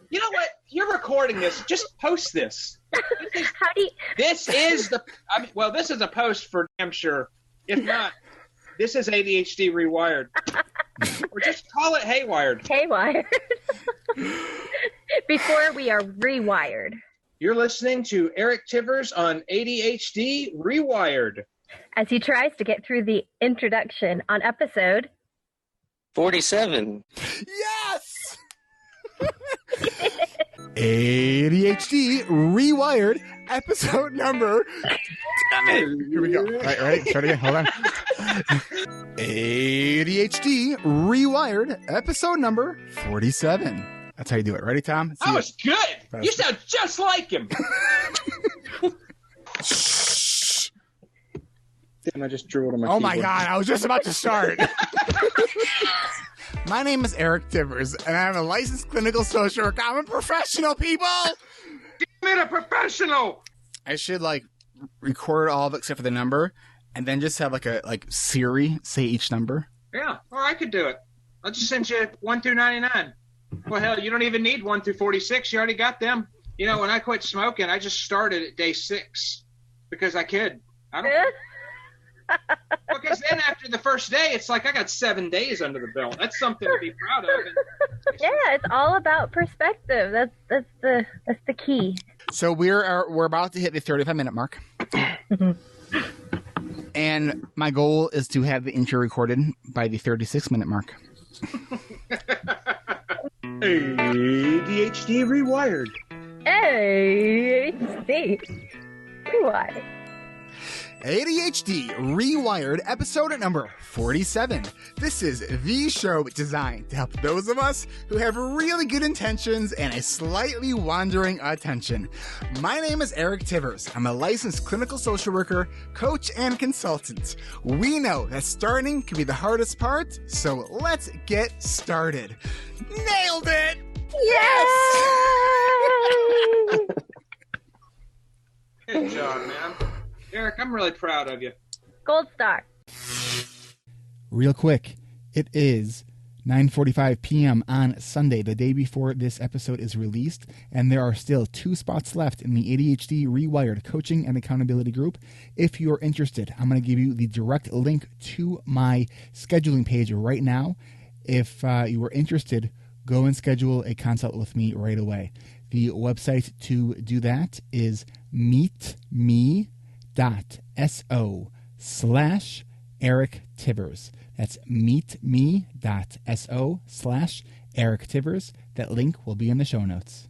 You know what? You're recording this. Just post this. This is a post for damn sure. If not, this is ADHD Rewired. Or just call it Haywired. Haywired. Before we are rewired. You're listening to Eric Tivers on ADHD Rewired. As he tries to get through the introduction on episode 47. Yes! ADHD Rewired, episode number... Here we go. All right, start again. Hold on. ADHD Rewired, episode number 47. That's how you do it. Ready, Tom? That was good. You sound just like him. Shh. Damn, I just drew it on my Oh keyboard. my God, I was just about to start. My name is Eric Tivers, and I'm a licensed clinical social worker. I'm a professional, people! Damn it, a professional! I should, record all of it except for the number, and then just have, Siri say each number. Yeah, or I could do it. I'll just send you 1 through 99. Well, hell, you don't even need 1 through 46. You already got them. You know, when I quit smoking, I just started at day 6 because I could. I don't. Because then after the first day, it's like I got 7 days under the belt. That's something to be proud of. Yeah, it's all about perspective. That's the key. So we're about to hit the 35-minute mark. And my goal is to have the intro recorded by the 36-minute mark. ADHD Rewired. ADHD Rewired. ADHD Rewired, episode number 47. This is the show designed to help those of us who have really good intentions and a slightly wandering attention. My name is Eric Tivers. I'm a licensed clinical social worker, coach, and consultant. We know that starting can be the hardest part, so let's get started. Nailed it! Yes! Good job, man. Eric, I'm really proud of you. Gold star. Real quick, it is 9:45 p.m. on Sunday, the day before this episode is released, and there are still 2 spots left in the ADHD Rewired Coaching and Accountability Group. If you're interested, I'm going to give you the direct link to my scheduling page right now. If you are interested, go and schedule a consult with me right away. The website to do that is meetme.so/Eric Tivers. That's meetme.so/Eric Tivers. That link will be in the show notes.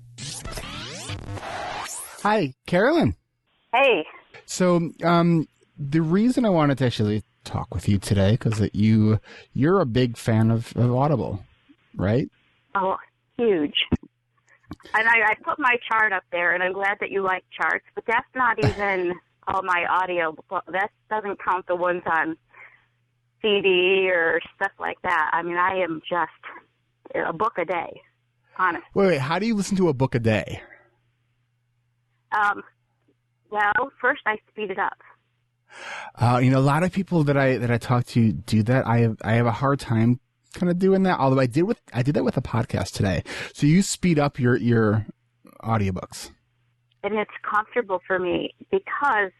Hi, Carolyn. Hey. So, the reason I wanted to actually talk with you today, because you're a big fan of Audible, right? Oh, huge. And I put my chart up there, and I'm glad that you like charts, but that's not even all my audio. That doesn't count the ones on CD or stuff like that. I mean, I am just a book a day, honestly. Wait, how do you listen to a book a day? Well, first I speed it up. A lot of people that I talk to do that. I have a hard time kind of doing that. Although I did that with a podcast today. So you speed up your audiobooks. And it's comfortable for me because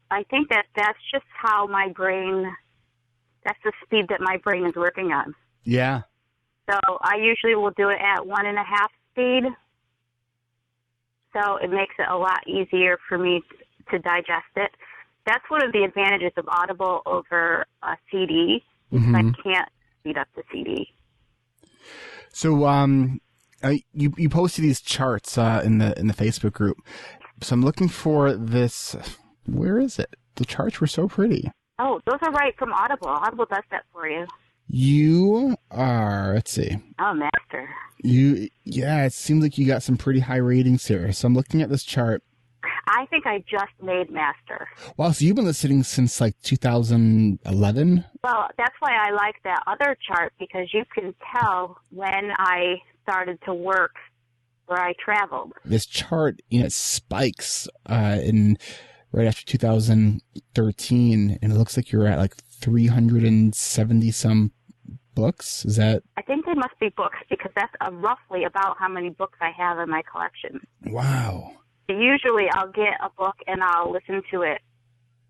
I think that's just how my brain, that's the speed that my brain is working on. Yeah. So I usually will do it at 1.5 speed. So it makes it a lot easier for me to digest it. That's one of the advantages of Audible over a CD. Mm-hmm. I can't speed up the CD. So you posted these charts in the Facebook group. So I'm looking for this. Where is it? The charts were so pretty. Oh, those are right from Audible. Audible does that for you. You are, let's see. Oh, master. Yeah, it seems like you got some pretty high ratings here. So I'm looking at this chart. I think I just made master. Wow, so you've been listening since 2011? Well, that's why I like that other chart, because you can tell when I started to work where I traveled. This chart, it spikes in right after 2013, and it looks like you're at 370 some books? Is that... I think they must be books because that's roughly about how many books I have in my collection. Wow. Usually I'll get a book and I'll listen to it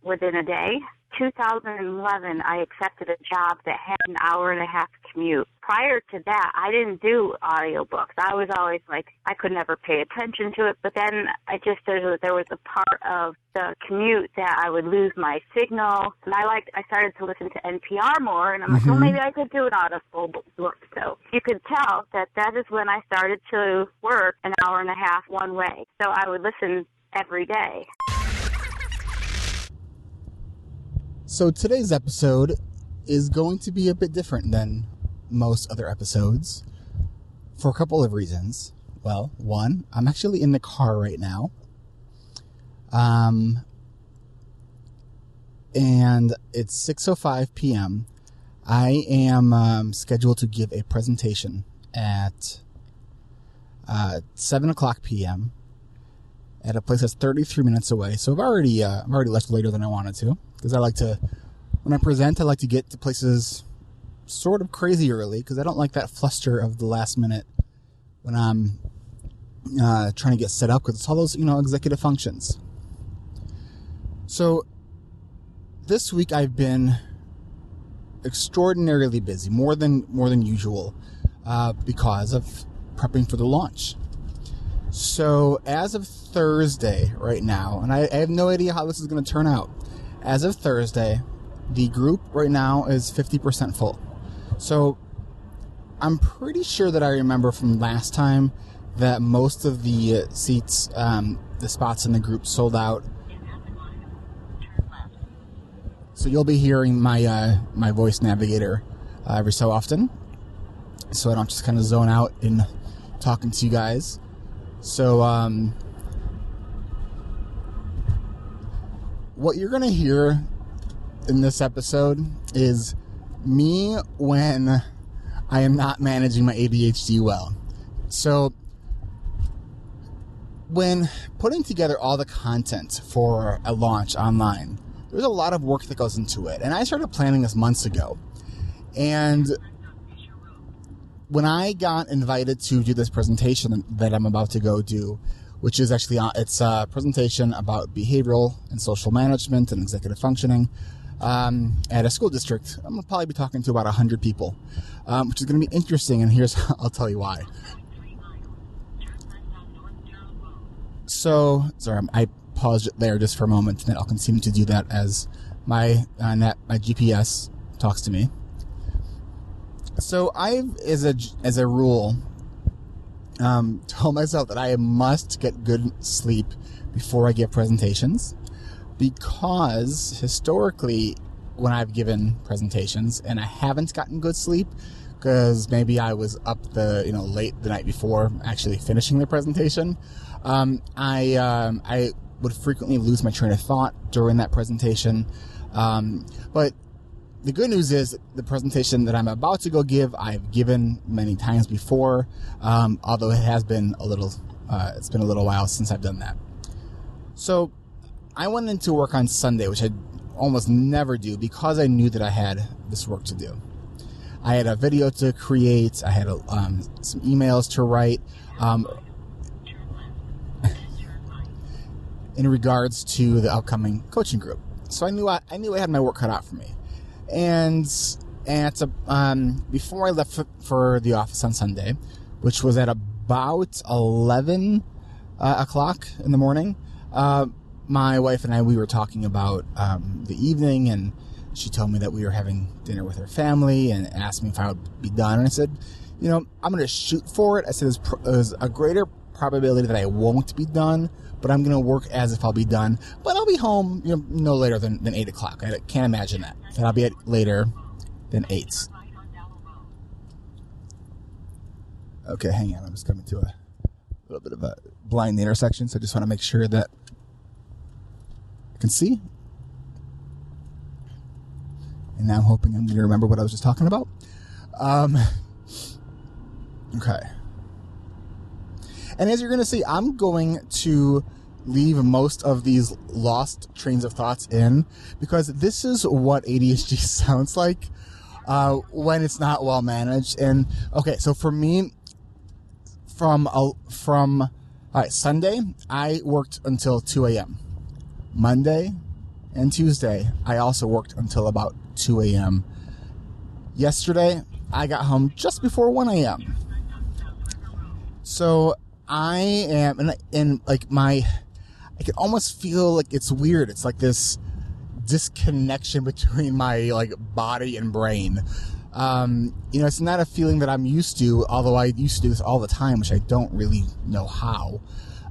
within a day. 2011, I accepted a job that had an hour-and-a-half commute. Prior to that, I didn't do audiobooks. I was always like, I could never pay attention to it, but then there was a part of the commute that I would lose my signal, and I started to listen to NPR more, and I'm like, well, maybe I could do an audible book. So you could tell that is when I started to work an hour-and-a-half one way. So I would listen every day. So today's episode is going to be a bit different than most other episodes for a couple of reasons. Well, one, I'm actually in the car right now. And it's 6:05 p.m. I am scheduled to give a presentation at 7 o'clock p.m. at a place that's 33 minutes away. So I've already left later than I wanted to. Because when I present, I like to get to places sort of crazy early, because I don't like that fluster of the last minute when I'm trying to get set up, because it's all those, executive functions. So this week I've been extraordinarily busy, more than usual, because of prepping for the launch. So as of Thursday right now, and I have no idea how this is going to turn out, as of Thursday, the group right now is 50% full. So I'm pretty sure that I remember from last time that most of the seats, the spots in the group sold out. So you'll be hearing my voice navigator every so often, so I don't just kind of zone out in talking to you guys. So what you're going to hear in this episode is me when I am not managing my ADHD well. So when putting together all the content for a launch online, there's a lot of work that goes into it. And I started planning this months ago. And when I got invited to do this presentation that I'm about to go do, which is actually, it's a presentation about behavioral and social management and executive functioning at a school district. I'm going to probably be talking to about 100 people, which is going to be interesting, and I'll tell you why. So, sorry, I paused it there just for a moment, and then I'll continue to do that as my GPS talks to me. So I've, as a rule, told myself that I must get good sleep before I give presentations, because historically when I've given presentations and I haven't gotten good sleep, because maybe I was up late the night before actually finishing the presentation, I would frequently lose my train of thought during that presentation. But the good news is the presentation that I'm about to go give, I've given many times before, although it has been it's been a little while since I've done that. So I went into work on Sunday, which I almost never do, because I knew that I had this work to do. I had a video to create, I had some emails to write, in regards to the upcoming coaching group. So I knew I had my work cut out for me. And before I left for the office on Sunday, which was at about 11 o'clock in the morning, my wife and we were talking about the evening, and she told me that we were having dinner with her family and asked me if I would be done. And I said, I'm going to shoot for it. I said there's a greater probability that I won't be done, but I'm going to work as if I'll be done. But I'll be home, no later than 8 o'clock. I can't imagine that I'll be later than 8. Okay, hang on. I'm just coming to a little bit of a blind intersection, so I just want to make sure that I can see. And now I'm hoping I'm going to remember what I was just talking about. Okay. And as you're going to see, I'm going to leave most of these lost trains of thoughts in, because this is what ADHD sounds like when it's not well managed. And okay, so for me, from all right, Sunday I worked until 2 a.m. Monday and Tuesday I also worked until about 2 a.m. Yesterday I got home just before 1 a.m. So I am, and like I can almost feel like it's weird. It's like this disconnection between my like body and brain. It's not a feeling that I'm used to, although I used to do this all the time, which I don't really know how,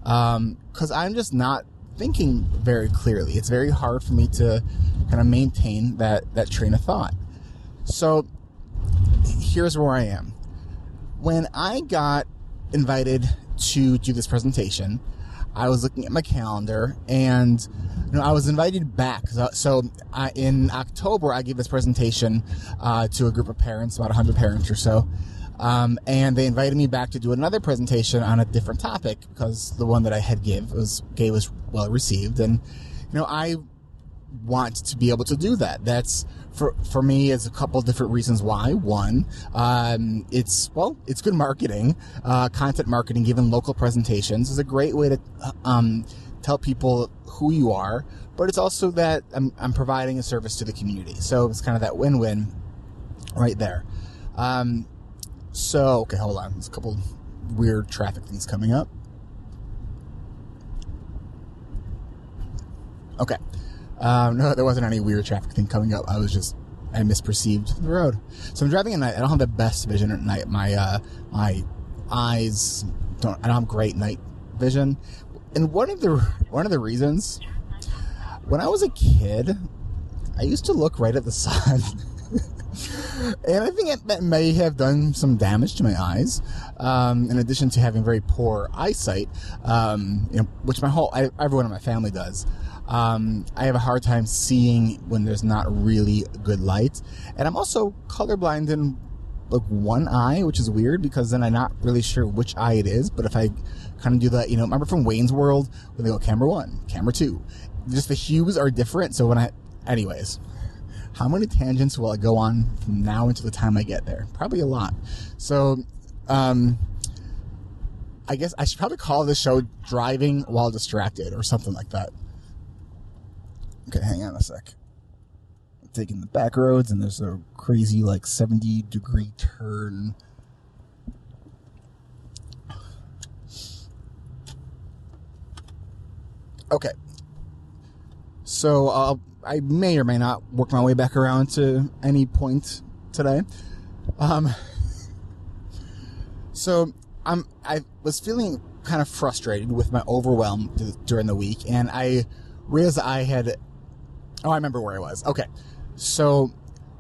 because I'm just not thinking very clearly. It's very hard for me to kind of maintain that train of thought. So here's where I am. When I got invited to do this presentation, I was looking at my calendar, and I was invited back. So in October, I gave this presentation to a group of parents, about 100 parents or so, and they invited me back to do another presentation on a different topic because the one that I had gave was well received, and I want to be able to do that. That's for me, is a couple different reasons why. One, it's good marketing. Content marketing, given local presentations, is a great way to tell people who you are, but it's also that I'm providing a service to the community. So it's kind of that win-win right there. Okay, hold on. There's a couple weird traffic things coming up. Okay. No, there wasn't any weird traffic thing coming up. I misperceived the road. So I'm driving at night. I don't have the best vision at night. My eyes I don't have great night vision. And one of the reasons, when I was a kid, I used to look right at the sun. And I think that may have done some damage to my eyes, in addition to having very poor eyesight, which everyone in my family does. I have a hard time seeing when there's not really good light. And I'm also colorblind in like one eye, which is weird because then I'm not really sure which eye it is. But if I kind of do that, remember from Wayne's World when they go camera 1, camera 2, just the hues are different. So anyways, how many tangents will I go on from now until the time I get there? Probably a lot. So, I guess I should probably call this show Driving While Distracted or something like that. Okay, hang on a sec. I'm taking the back roads, and there's a crazy, 70-degree turn. Okay. So, I may or may not work my way back around to any point today. So, I was feeling kind of frustrated with my overwhelm during the week, and I realized I remember where I was. Okay. So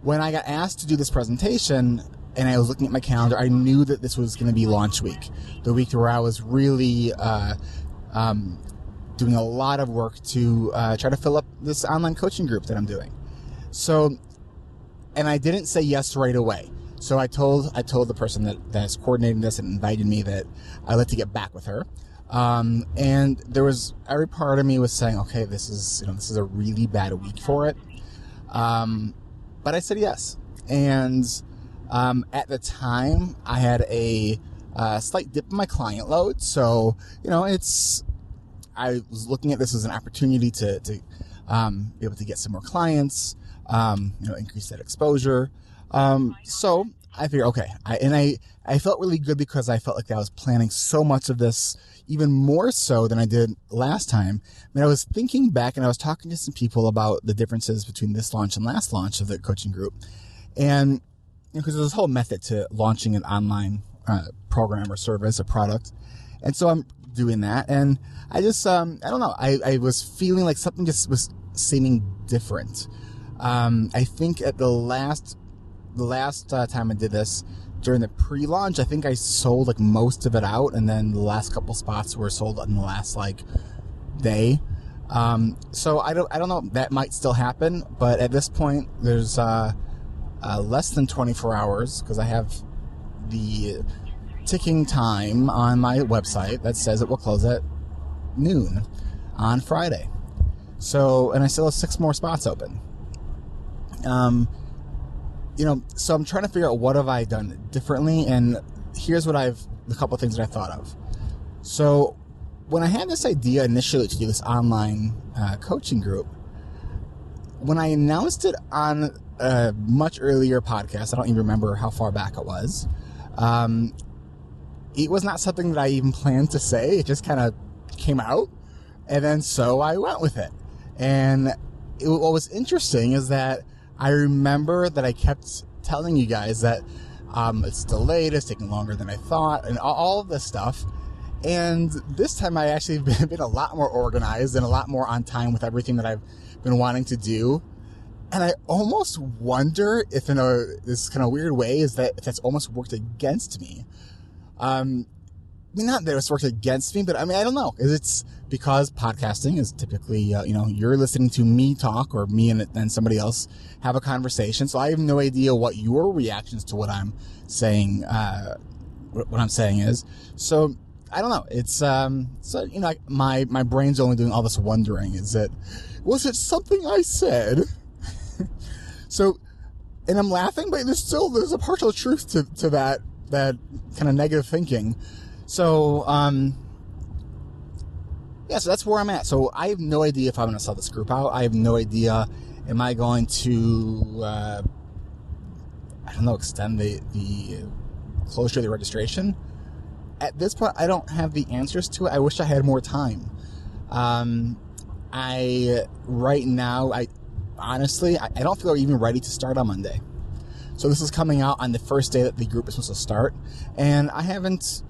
when I got asked to do this presentation and I was looking at my calendar, I knew that this was going to be launch week, the week where I was really doing a lot of work to try to fill up this online coaching group that I'm doing. So, and I didn't say yes right away. So I told the person that's coordinating this and invited me that I'd like to get back with her. And there was every part of me was saying, okay, this is a really bad week for it. But I said yes. And, at the time I had a slight dip in my client load. So, I was looking at this as an opportunity to be able to get some more clients, increase that exposure. So I figured, okay. I felt really good because I felt like I was planning so much of this, even more so than I did last time. I was thinking back and I was talking to some people about the differences between this launch and last launch of the coaching group. And because there's this whole method to launching an online program or service or product. And so I'm doing that. And I just, I don't know, I was feeling like something just was seeming different. I think at the last time I did this, during the pre-launch, I think I sold most of it out, and then the last couple spots were sold in the last day. So I don't know, that might still happen, but at this point there's less than 24 hours because I have the ticking time on my website that says it will close at noon on Friday. So, and I still have 6 more spots open. so I'm trying to figure out what have I done differently, and here's what the couple of things that I thought of. So when I had this idea initially to do this online coaching group, when I announced it on a much earlier podcast, I don't even remember how far back it was, it was not something that I even planned to say. It just kind of came out, and then so I went with it. And what was interesting is that I remember that I kept telling you guys that it's delayed, it's taking longer than I thought, and all of this stuff. And this time I actually been a lot more organized and a lot more on time with everything that I've been wanting to do. And I almost wonder if in this kind of weird way if that's almost worked against me. Not that it's worked against me, but I don't know. It's because podcasting is typically, you're listening to me talk or me and somebody else have a conversation. So I have no idea what your reactions to what I'm saying, is. So I don't know. It's, my brain's only doing all this wondering. Was it something I said? So, and I'm laughing, but there's a partial truth to that kind of negative thinking. So, so that's where I'm at. So I have no idea if I'm going to sell this group out. I have no idea. Am I going to, extend the closure of the registration? At this point, I don't have the answers to it. I wish I had more time. Right now, honestly, I don't feel even ready to start on Monday. So this is coming out on the first day that the group is supposed to start. And I haven't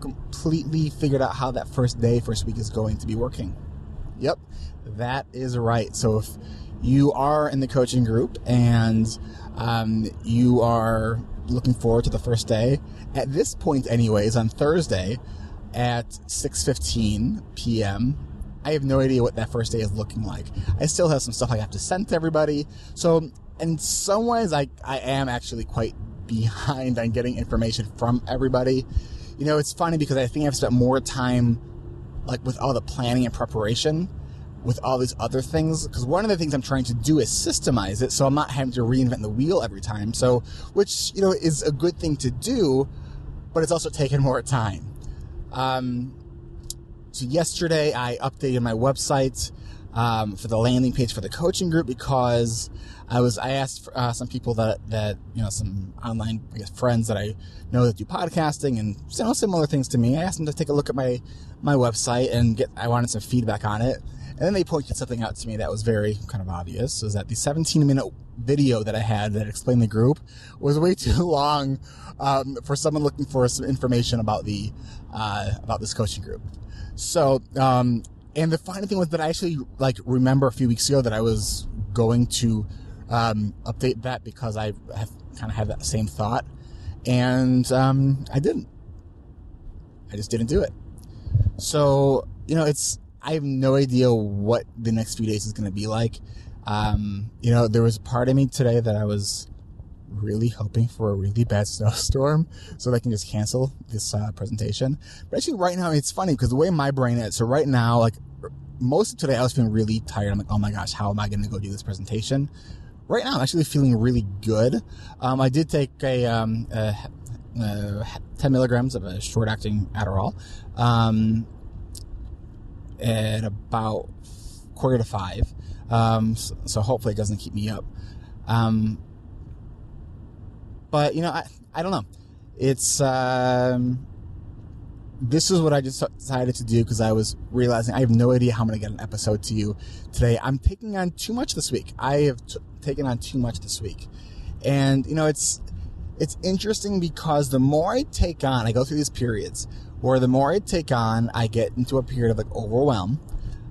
completely figured out how that first week is going to be working. Yep, that is right. So if you are in the coaching group and you are looking forward to the first day, at this point anyways, on Thursday at 6:15 p.m., I have no idea what that first day is looking like. I still have some stuff I have to send to everybody. So in some ways, I am actually quite behind on getting information from everybody. It's funny because I think I've spent more time with all the planning and preparation with all these other things. Because one of the things I'm trying to do is systemize it so I'm not having to reinvent the wheel every time. So, which, is a good thing to do, but it's also taken more time. So yesterday I updated my website for the landing page for the coaching group because I asked some people that some online friends that I know that do podcasting and similar things to me. I asked them to take a look at my website and I wanted some feedback on it. And then they pointed something out to me that was very kind of obvious, was that the 17-minute video that I had that explained the group was way too long for someone looking for some information about this coaching group. So, and the funny thing was that I actually remember a few weeks ago that I was going to update that because I have kind of had that same thought, and I didn't. I just didn't do it. So, I have no idea what the next few days is going to be like. There was a part of me today that I was really hoping for a really bad snowstorm so they can just cancel this presentation. But actually right now, it's funny because the way my brain is, so right now, most of today I was feeling really tired. I'm like, oh my gosh, how am I going to go do this presentation? Right now, I'm actually feeling really good. I did take a 10 milligrams of a short-acting Adderall at about 4:45. So hopefully it doesn't keep me up. But, I don't know. It's, this is what I just decided to do because I was realizing I have no idea how I'm going to get an episode to you today. I'm taking on too much this week. I have taken on too much this week. And, it's interesting because the more I take on, I go through these periods where the more I take on, I get into a period of overwhelm.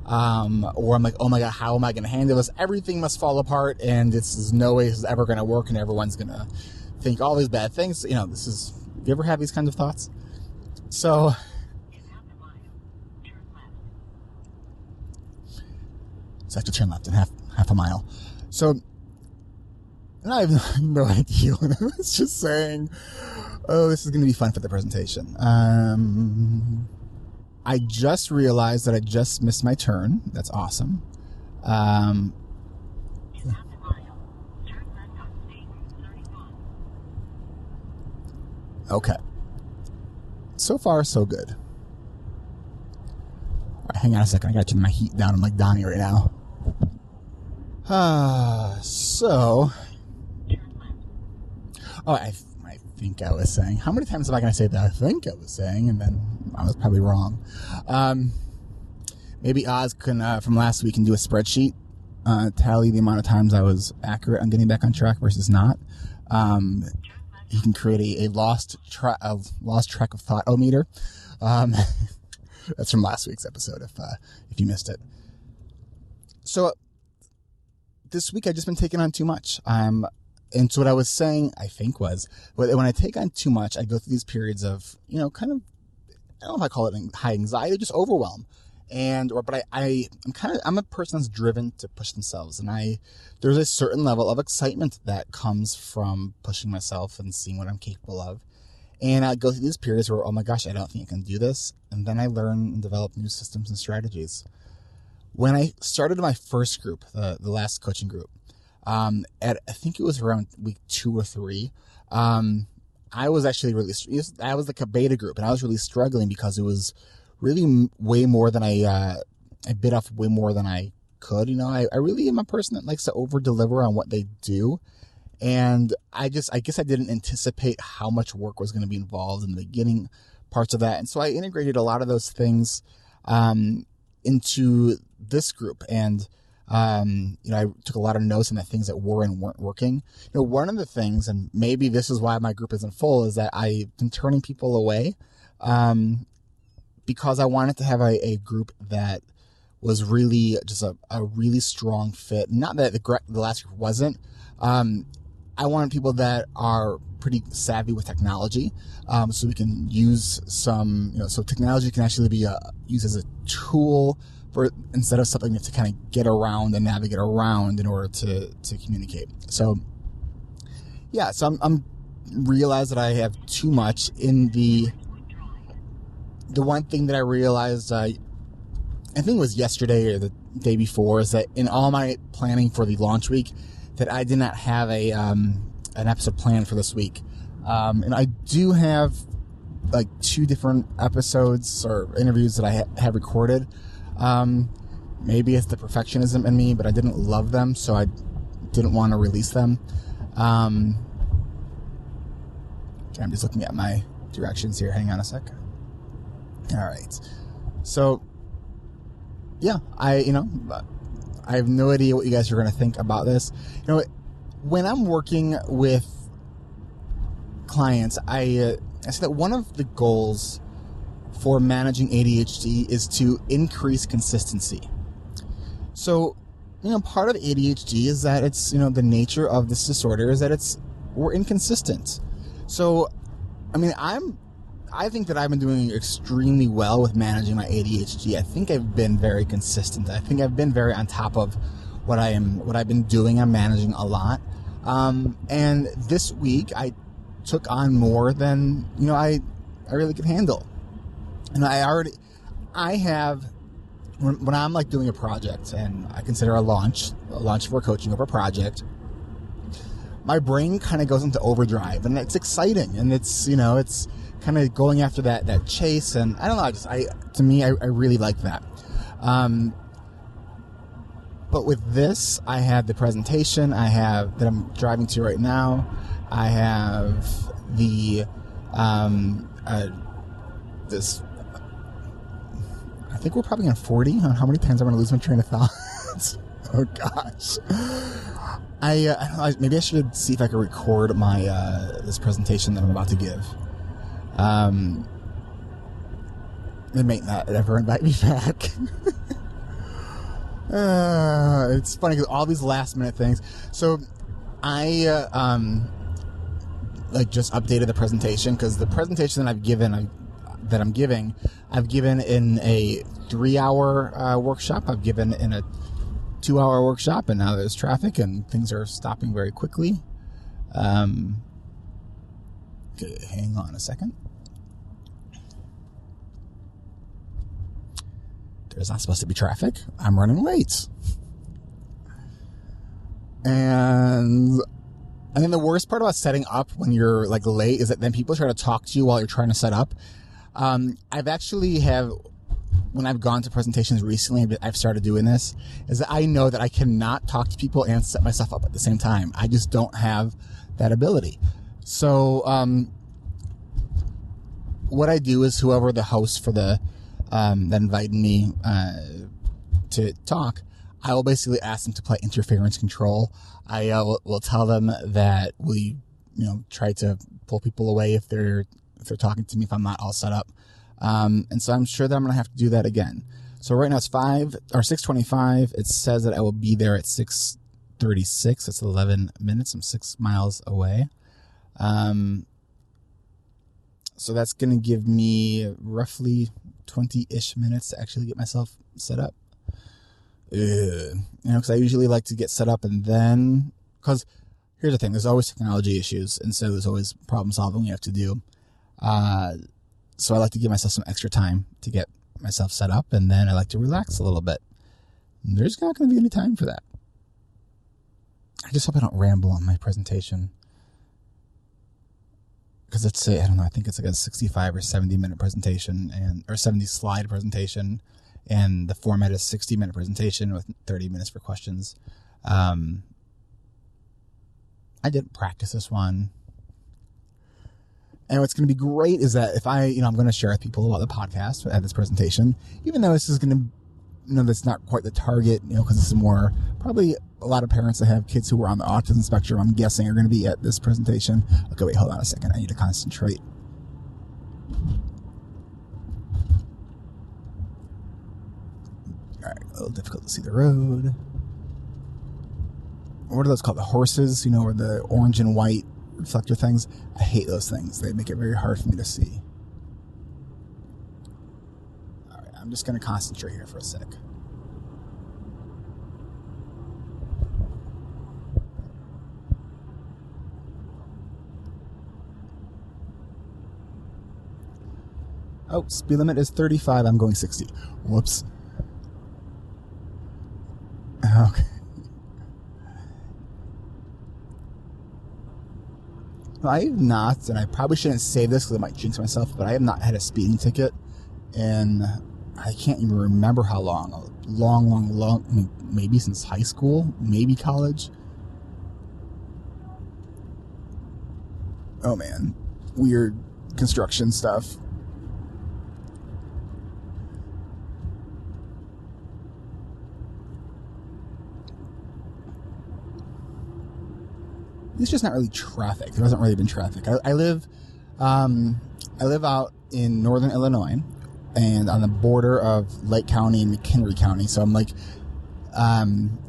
Or I'm like, oh my God, how am I going to handle this? Everything must fall apart and there's no way this is ever going to work and everyone's going to think all these bad things. You ever have these kinds of thoughts? So, I have to turn left in half a mile. So, and I have no idea what I was just saying. Oh, this is going to be fun for the presentation. I just realized that I just missed my turn. That's awesome. Okay. So far, so good. All right, hang on a second. I gotta turn my heat down. I'm like Donnie right now. So... Oh, I think I was saying. How many times am I going to say that I think I was saying, and then I was probably wrong? Maybe Oz can, from last week, can do a spreadsheet, tally the amount of times I was accurate on getting back on track versus not. He can create a lost track of thought-o-meter. That's from last week's episode, if you missed it. So this week I've just been taking on too much. And so what I was saying, I think, was when I take on too much, I go through these periods of, kind of, I don't know if I call it high anxiety, just overwhelm. But I'm a person that's driven to push themselves. And there's a certain level of excitement that comes from pushing myself and seeing what I'm capable of. And I go through these periods where, oh my gosh, I don't think I can do this. And then I learn and develop new systems and strategies. When I started my first group, the last coaching group, I think it was around week 2 or 3. I was actually I was like a beta group, and I was really struggling because it was really way more than I bit off way more than I could. I really am a person that likes to over deliver on what they do. And I guess I didn't anticipate how much work was going to be involved in the beginning parts of that. And so I integrated a lot of those things, into this group. And, I took a lot of notes on the things that were and weren't working. One of the things, and maybe this is why my group isn't full, is that I've been turning people away, because I wanted to have a group that was really just a really strong fit. Not that the last group wasn't. I wanted people that are pretty savvy with technology, so we can use some, so technology can actually be used as a tool instead of something to kind of get around and navigate around in order to communicate. So, yeah, so I'm realized that I have too much in the one thing that I realized, I think it was yesterday or the day before, is that in all my planning for the launch week, that I did not have an episode planned for this week. And I do have like 2 different episodes or interviews that I have recorded. Maybe it's the perfectionism in me, but I didn't love them, so I didn't want to release them. I'm just looking at my directions here. Hang on a sec. All right. So, yeah, I have no idea what you guys are going to think about this. When I'm working with clients, I said that one of the goals for managing ADHD is to increase consistency. So, part of ADHD is that it's, the nature of this disorder is that we're inconsistent. So, I think that I've been doing extremely well with managing my ADHD. I think I've been very consistent. I think I've been very on top of what I've been doing. I'm managing a lot. And this week I took on more than, I really could handle. And I have, when I'm like doing a project and I consider a launch for coaching of a project, my brain kind of goes into overdrive, and it's exciting, and it's, it's kind of going after that chase, and I don't know, to me, I really like that. But with this, I have the presentation that I'm driving to right now. I have this, I think we're probably on 40 on how many times I'm going to lose my train of thought. Oh gosh. Maybe I should see if I can record my this presentation that I'm about to give. They may not ever invite me back. It's funny because all these last minute things. So I just updated the presentation, because the presentation that I've given in a 3-hour workshop. I've given in a 2-hour workshop, and now there's traffic and things are stopping very quickly. Okay, hang on a second. There's not supposed to be traffic. I'm running late. And And then the worst part about setting up when you're like late is that then people try to talk to you while you're trying to set up. I've actually when I've gone to presentations recently, I've started doing this, is that I know that I cannot talk to people and set myself up at the same time. I just don't have that ability. So, what I do is whoever the host for that invited me, to talk, I will basically ask them to play interference control. I will tell them that we, try to pull people away if they're talking to me if I'm not all set up. And so I'm sure that I'm going to have to do that again. So right now it's 6:25. It says that I will be there at 6:36. That's 11 minutes. I'm 6 miles away. So that's going to give me roughly 20-ish minutes to actually get myself set up. Because I usually like to get set up and then, because here's the thing, there's always technology issues, and so there's always problem solving you have to do. So I like to give myself some extra time to get myself set up, and then I like to relax a little bit. And there's not going to be any time for that. I just hope I don't ramble on my presentation. Because I think it's like a 65 or 70 minute presentation, or 70 slide presentation, and the format is 60-minute presentation with 30 minutes for questions. I didn't practice this one. And what's going to be great is that if I'm going to share with people about the podcast at this presentation, even though this is going to, that's not quite the target, because this is more probably a lot of parents that have kids who are on the autism spectrum, I'm guessing, are going to be at this presentation. Okay, wait, hold on a second. I need to concentrate. All right, a little difficult to see the road. What are those called? The horses, or the orange and white reflector things. I hate those things. They make it very hard for me to see. All right, I'm just going to concentrate here for a sec. Oh, speed limit is 35. I'm going 60. Whoops. Okay. I have not, and I probably shouldn't say this because I might jinx myself, but I have not had a speeding ticket, and I can't even remember how long. Long, maybe since high school, maybe college. Oh man, weird construction stuff. It's just not really traffic. There hasn't really been traffic. I live out in northern Illinois, and on the border of Lake County and McHenry County. So I'm like,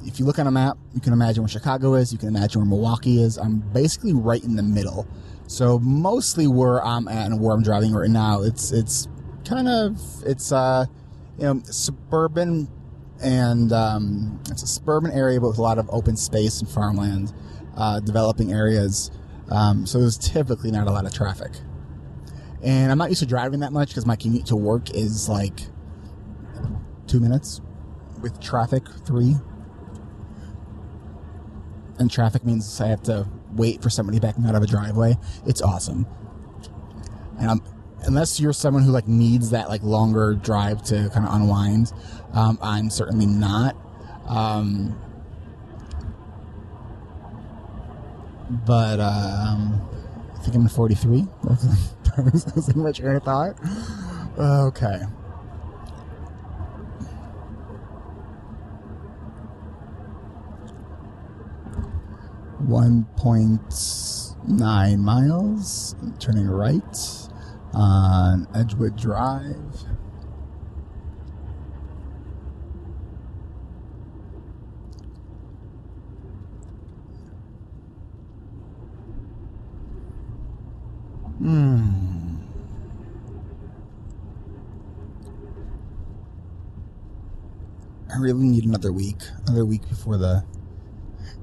if you look on a map, you can imagine where Chicago is. You can imagine where Milwaukee is. I'm basically right in the middle. So mostly where I'm at and where I'm driving right now, it's suburban, and it's a suburban area, but with a lot of open space and farmland. Developing areas, so there's typically not a lot of traffic. And I'm not used to driving that much because my commute to work is like 2 minutes, with traffic 3. And traffic means I have to wait for somebody backing out of a driveway. It's awesome. And unless you're someone who needs that longer drive to kind of unwind, I'm certainly not. But I think I'm in 43. That's my train of thought. Okay. .9 miles. Turning right on Edgewood Drive. I really need another week before the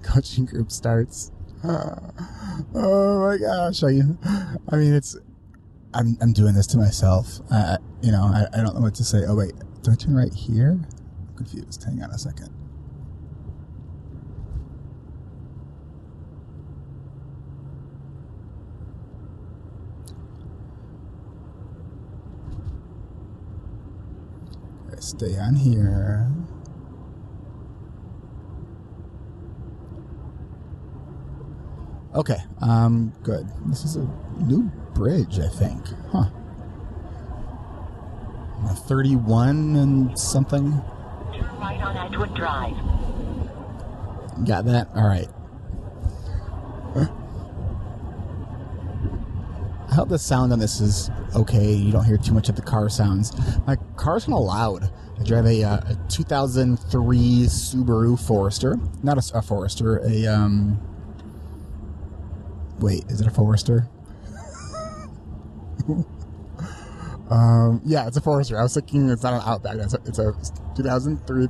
coaching group starts. Oh my gosh! I'm doing this to myself. I don't know what to say. Oh wait, do I turn right here? I'm confused. Hang on a second. Stay on here. Okay, good. This is a new bridge, I think. Huh. 31 and something. Turn right on Edgewood Drive. Got that? All right. I hope the sound on this is okay. You don't hear too much of the car sounds. My car's kind of loud. I drive a 2003 Subaru Forester. Not a Forester, wait, is it a Forester? Yeah, it's a Forester. I was thinking it's not an Outback. It's a 2003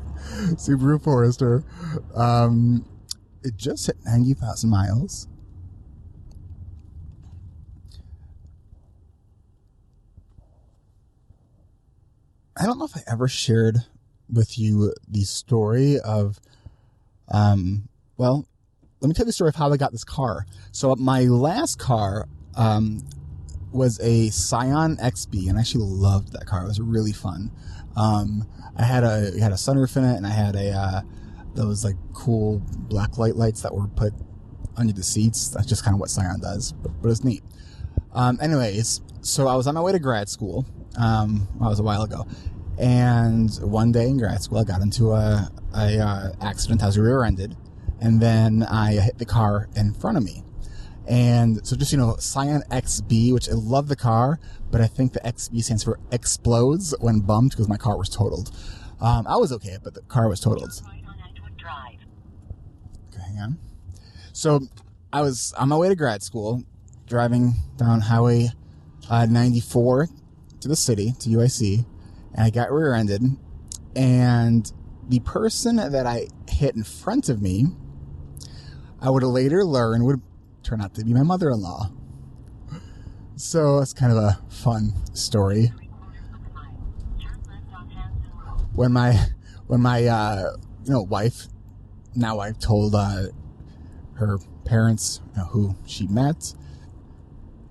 Subaru Forester. It just hit 90,000 miles. I don't know if I ever shared with you the story of, well, let me tell you the story of how I got this car. So my last car was a Scion XB, and I actually loved that car. It was really fun. I had a sunroof in it, and I had those like cool black lights that were put under the seats. That's just kind of what Scion does, but it's neat. Anyways, so I was on my way to grad school. That was a while ago, and one day in grad school, I got into a accident. I was rear-ended, and then I hit the car in front of me. And so just, Scion XB, which I love the car, but I think the XB stands for explodes when bumped because my car was totaled. I was okay, but the car was totaled. Okay, hang on. So I was on my way to grad school, driving down Highway 94 to the city, to UIC, and I got rear-ended. And the person that I hit in front of me, I would later learn would turn out to be my mother-in-law. So it's kind of a fun story. When my wife told her parents who she met,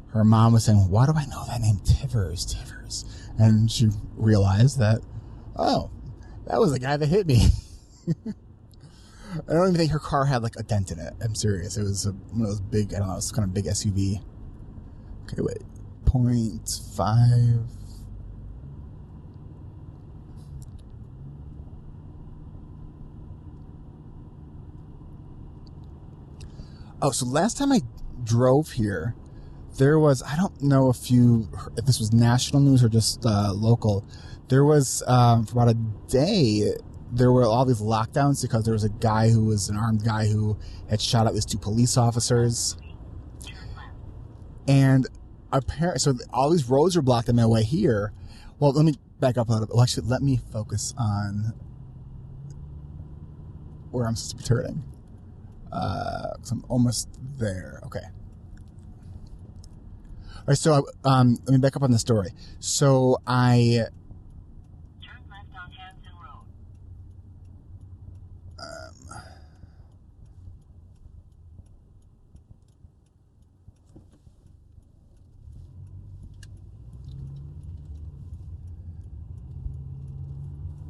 her mom was saying, "Why do I know that name, Tivers?" And she realized that, oh, that was the guy that hit me. I don't even think her car had like a dent in it. I'm serious. It was one of those big, I don't know, it's kind of big SUV. Okay, wait. 0.5. Oh, so last time I drove here, there was, I don't know if this was national news or just local. There was, for about a day, there were all these lockdowns because there was a guy who was an armed guy who had shot at these two police officers. And apparently, so all these roads were blocked on my way here. Well, let me back up a little bit. Well, actually, let me focus on where I'm supposed to be turning. Because I'm almost there. Okay. All right, so let me back up on the story. So I... Turn left on Hanson Road.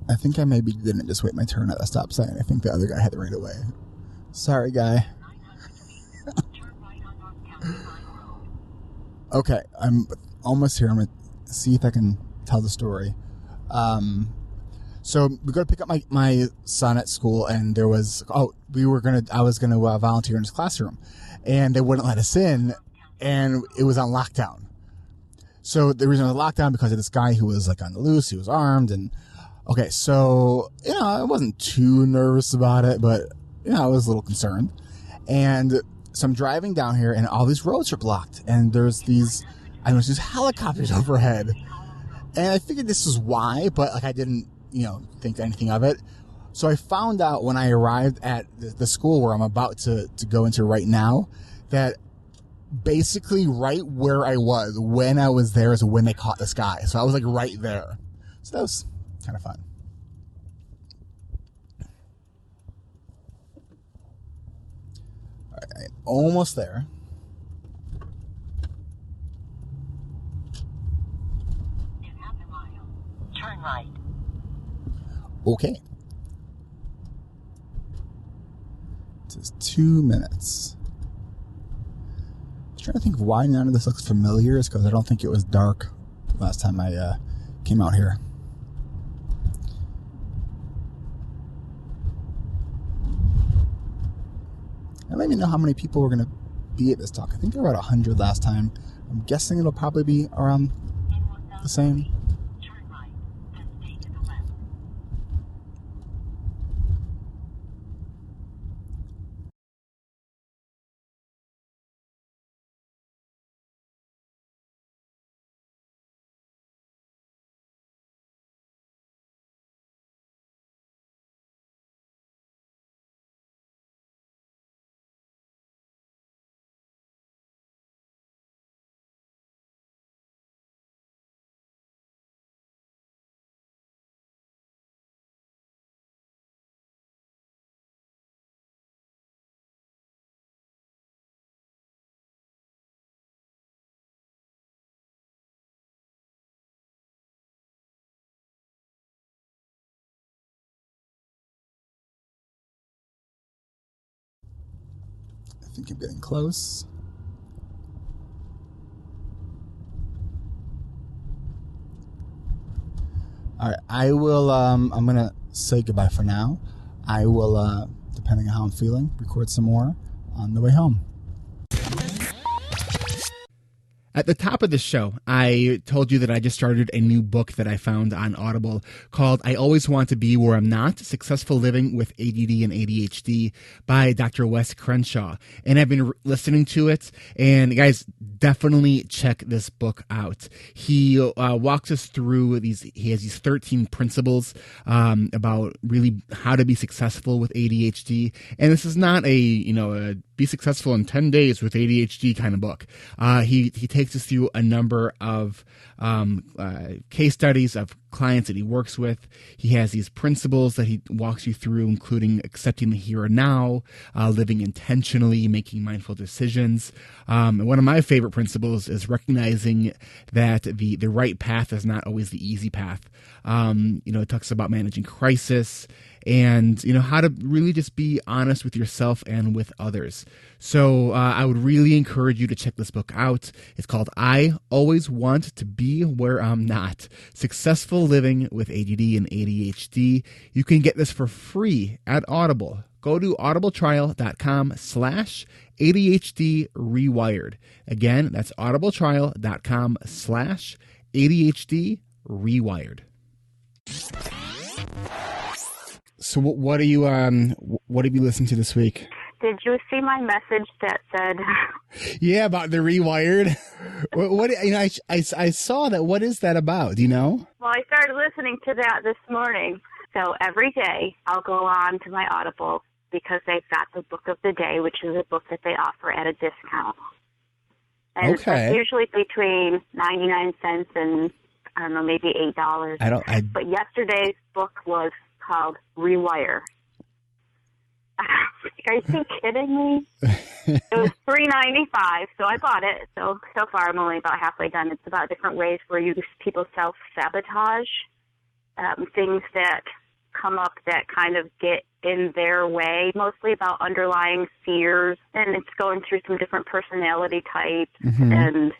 I think I maybe didn't just wait my turn at a stop sign. I think the other guy had the right of way. Sorry, guy. Okay, I'm almost here. I'm going to see if I can tell the story. So we go to pick up my son at school, and there was, I was going to volunteer in his classroom, and they wouldn't let us in, and it was on lockdown. So the reason it was lockdown because of this guy who was like on the loose, he was armed, and okay, so, I wasn't too nervous about it, but, I was a little concerned. And so I'm driving down here, and all these roads are blocked, and there's these helicopters overhead. And I figured this is why, but, I didn't, think anything of it. So I found out when I arrived at the school where I'm about to go into right now, that basically right where I was when I was there is when they caught this guy. So I was, right there. So that was kind of fun. All right, almost there. In half a mile, turn right. Okay. It says 2 minutes. I was trying to think of why none of this looks familiar. It's because I don't think it was dark last time I came out here. And let me know how many people were going to be at this talk. I think there were about 100 last time. I'm guessing it'll probably be around the same. Turn right, then stay to the left. I think I'm getting close. All right, I will, I'm going to say goodbye for now. I will, depending on how I'm feeling, record some more on the way home. At the top of the show, I told you that I just started a new book that I found on Audible called I Always Want to Be Where I'm Not, Successful Living with ADD and ADHD by Dr. Wes Crenshaw. And I've been listening to it, and guys, definitely check this book out. He walks us through he has these 13 principles about really how to be successful with ADHD. And this is not a be successful in 10 days with ADHD kind of book. He takes us through a number of case studies of clients that he works with. He has these principles that he walks you through, including accepting the here and now, living intentionally, making mindful decisions. And one of my favorite principles is recognizing that the right path is not always the easy path. It talks about managing crisis and, how to really just be honest with yourself and with others. So I would really encourage you to check this book out. It's called I Always Want to Be Where I'm Not, Successful Living with ADD and ADHD. You can get this for free at Audible. Go to audibletrial.com/ADHD Rewired. Again, that's audibletrial.com/ADHD Rewired. So what have you listened to this week? Did you see my message that said? Yeah, about the Rewired. What I saw that. What is that about? Do you know? Well, I started listening to that this morning. So every day I'll go on to my Audible because they've got the book of the day, which is a book that they offer at a discount. And okay. It's usually between 99 cents and I don't know, maybe $8. But yesterday's book was called Rewire. Are you kidding me? It was $3.95, so I bought it. So far I'm only about halfway done. It's about different ways where people self-sabotage, things that come up that kind of get in their way, mostly about underlying fears, and it's going through some different personality types and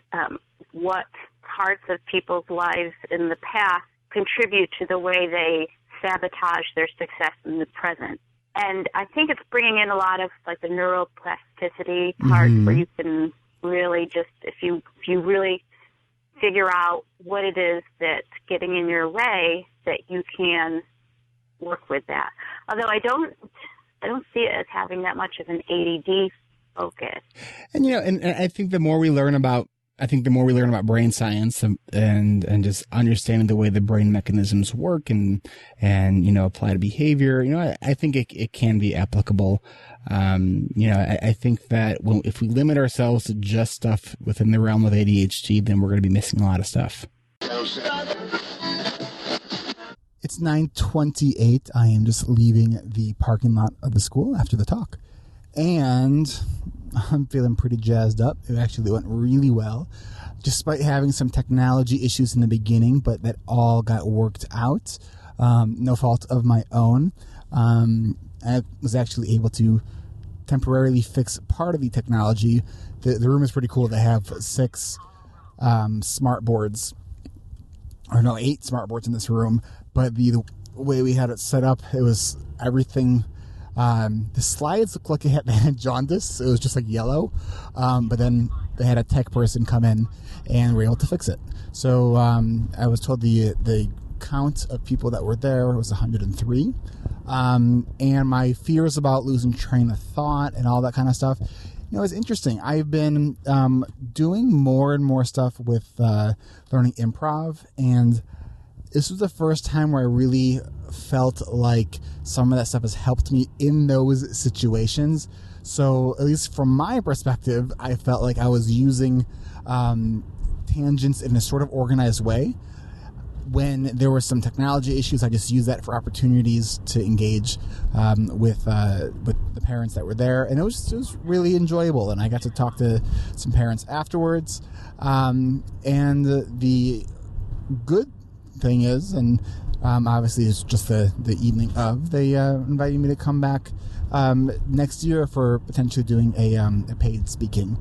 what parts of people's lives in the past contribute to the way they sabotage their success in the present. And I think it's bringing in a lot of like the neuroplasticity part where you can really just, if you really figure out what it is that's getting in your way, that you can work with that. Although I don't see it as having that much of an ADD focus. And and I think the more we learn about brain science and just understanding the way the brain mechanisms work and apply to behavior, I think it can be applicable. I think that if we limit ourselves to just stuff within the realm of ADHD, then we're going to be missing a lot of stuff. It's 9:28. I am just leaving the parking lot of the school after the talk. And I'm feeling pretty jazzed up. It actually went really well, despite having some technology issues in the beginning, but that all got worked out. no fault of my own. I was actually able to temporarily fix part of the technology. The room is pretty cool. They have 6 smart boards, or no, 8 smart boards in this room. But the way we had it set up, it was everything. The slides looked like they had jaundice. It was just like yellow. But then they had a tech person come in and were able to fix it. So I was told the count of people that were there was 103. And my fears about losing train of thought and all that kind of stuff, it's interesting. I've been doing more and more stuff with learning improv, and this was the first time where I really felt like some of that stuff has helped me in those situations. So at least from my perspective, I felt like I was using tangents in a sort of organized way. When there were some technology issues, I just used that for opportunities to engage with the parents that were there, and it was really enjoyable. And I got to talk to some parents afterwards. And the good thing is, and obviously it's just the evening of, they invited me to come back next year for potentially doing a paid speaking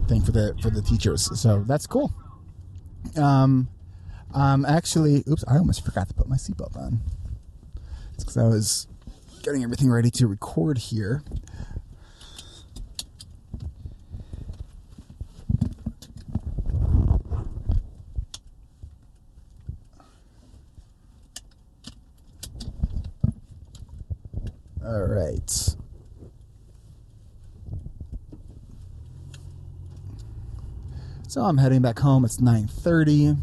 thing for the teachers. So that's cool. Actually, oops, I almost forgot to put my seatbelt on. It's because I was getting everything ready to record here. All right. So I'm heading back home. It's 9:30.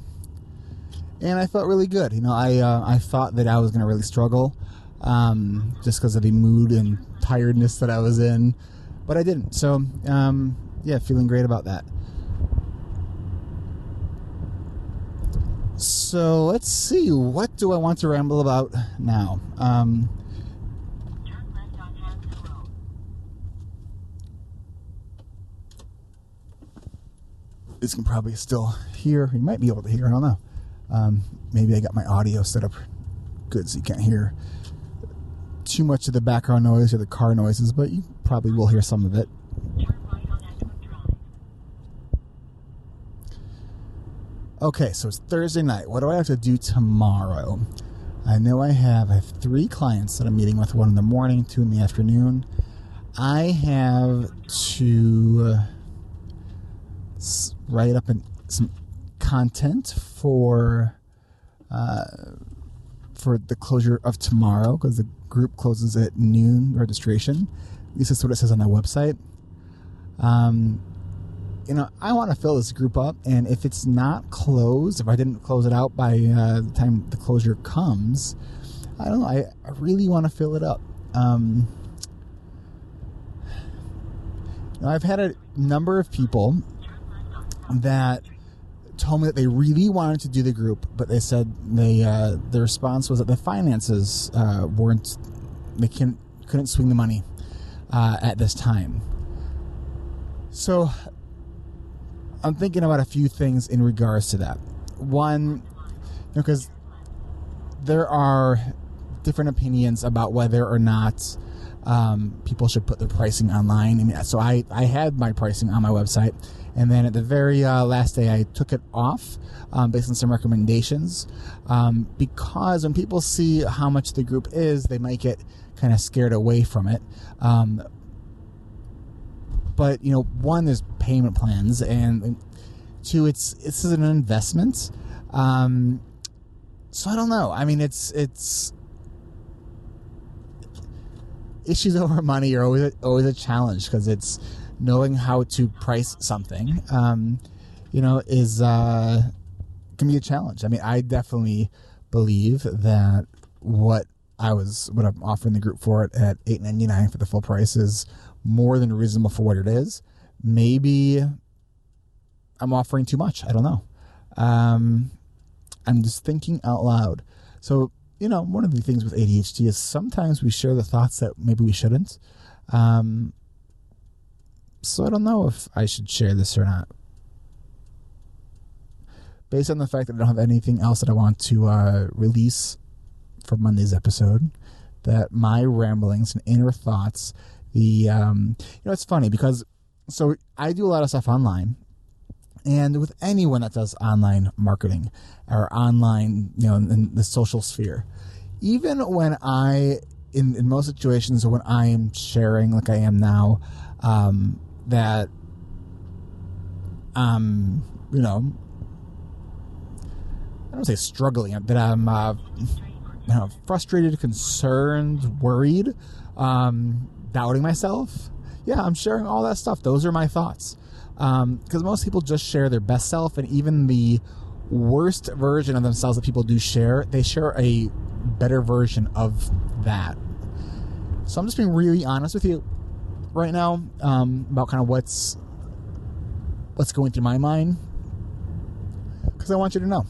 And I felt really good. I thought that I was going to really struggle just because of the mood and tiredness that I was in. But I didn't. So, feeling great about that. So, let's see. What do I want to ramble about now? Turn left on Hampton Road. You can probably still hear. You might be able to hear. I don't know. Maybe I got my audio set up good so you can't hear too much of the background noise or the car noises, but you probably will hear some of it. Turn right on Edgewood Drive. Okay, so it's Thursday night. What do I have to do tomorrow? I know I have 3 clients that I'm meeting with, 1 in the morning, 2 in the afternoon. I have to write up some content for the closure of tomorrow, because the group closes at noon registration. At least that's what it says on their website. I want to fill this group up, and if it's not closed, if I didn't close it out by the time the closure comes, I don't know, I really want to fill it up. I've had a number of people that told me that they really wanted to do the group, but they said the response was that the finances couldn't swing the money at this time. So I'm thinking about a few things in regards to that. One, because there are different opinions about whether or not people should put their pricing online. So I had my pricing on my website, and then at the very last day I took it off based on some recommendations, because when people see how much the group is, they might get kind of scared away from it. But one, there's payment plans, and 2, it's an investment. So I don't know. I mean, it's issues over money are always a challenge, because it's knowing how to price something, can be a challenge. I mean, I definitely believe that what I'm offering the group for it at $8.99 for the full price is more than reasonable for what it is. Maybe I'm offering too much. I don't know. I'm just thinking out loud. So, one of the things with ADHD is sometimes we share the thoughts that maybe we shouldn't. So I don't know if I should share this or not. based on the fact that I don't have anything else that I want to release for Monday's episode, that my ramblings and inner thoughts, it's funny because, so I do a lot of stuff online, and with anyone that does online marketing or online, in the social sphere, even when in most situations when I am sharing like I am now, that, I don't say struggling, that I'm frustrated, concerned, worried, doubting myself. Yeah, I'm sharing all that stuff. Those are my thoughts. Because most people just share their best self, and even the worst version of themselves that people do share, they share a better version of that. So I'm just being really honest with you right now, about kind of what's going through my mind, because I want you to know.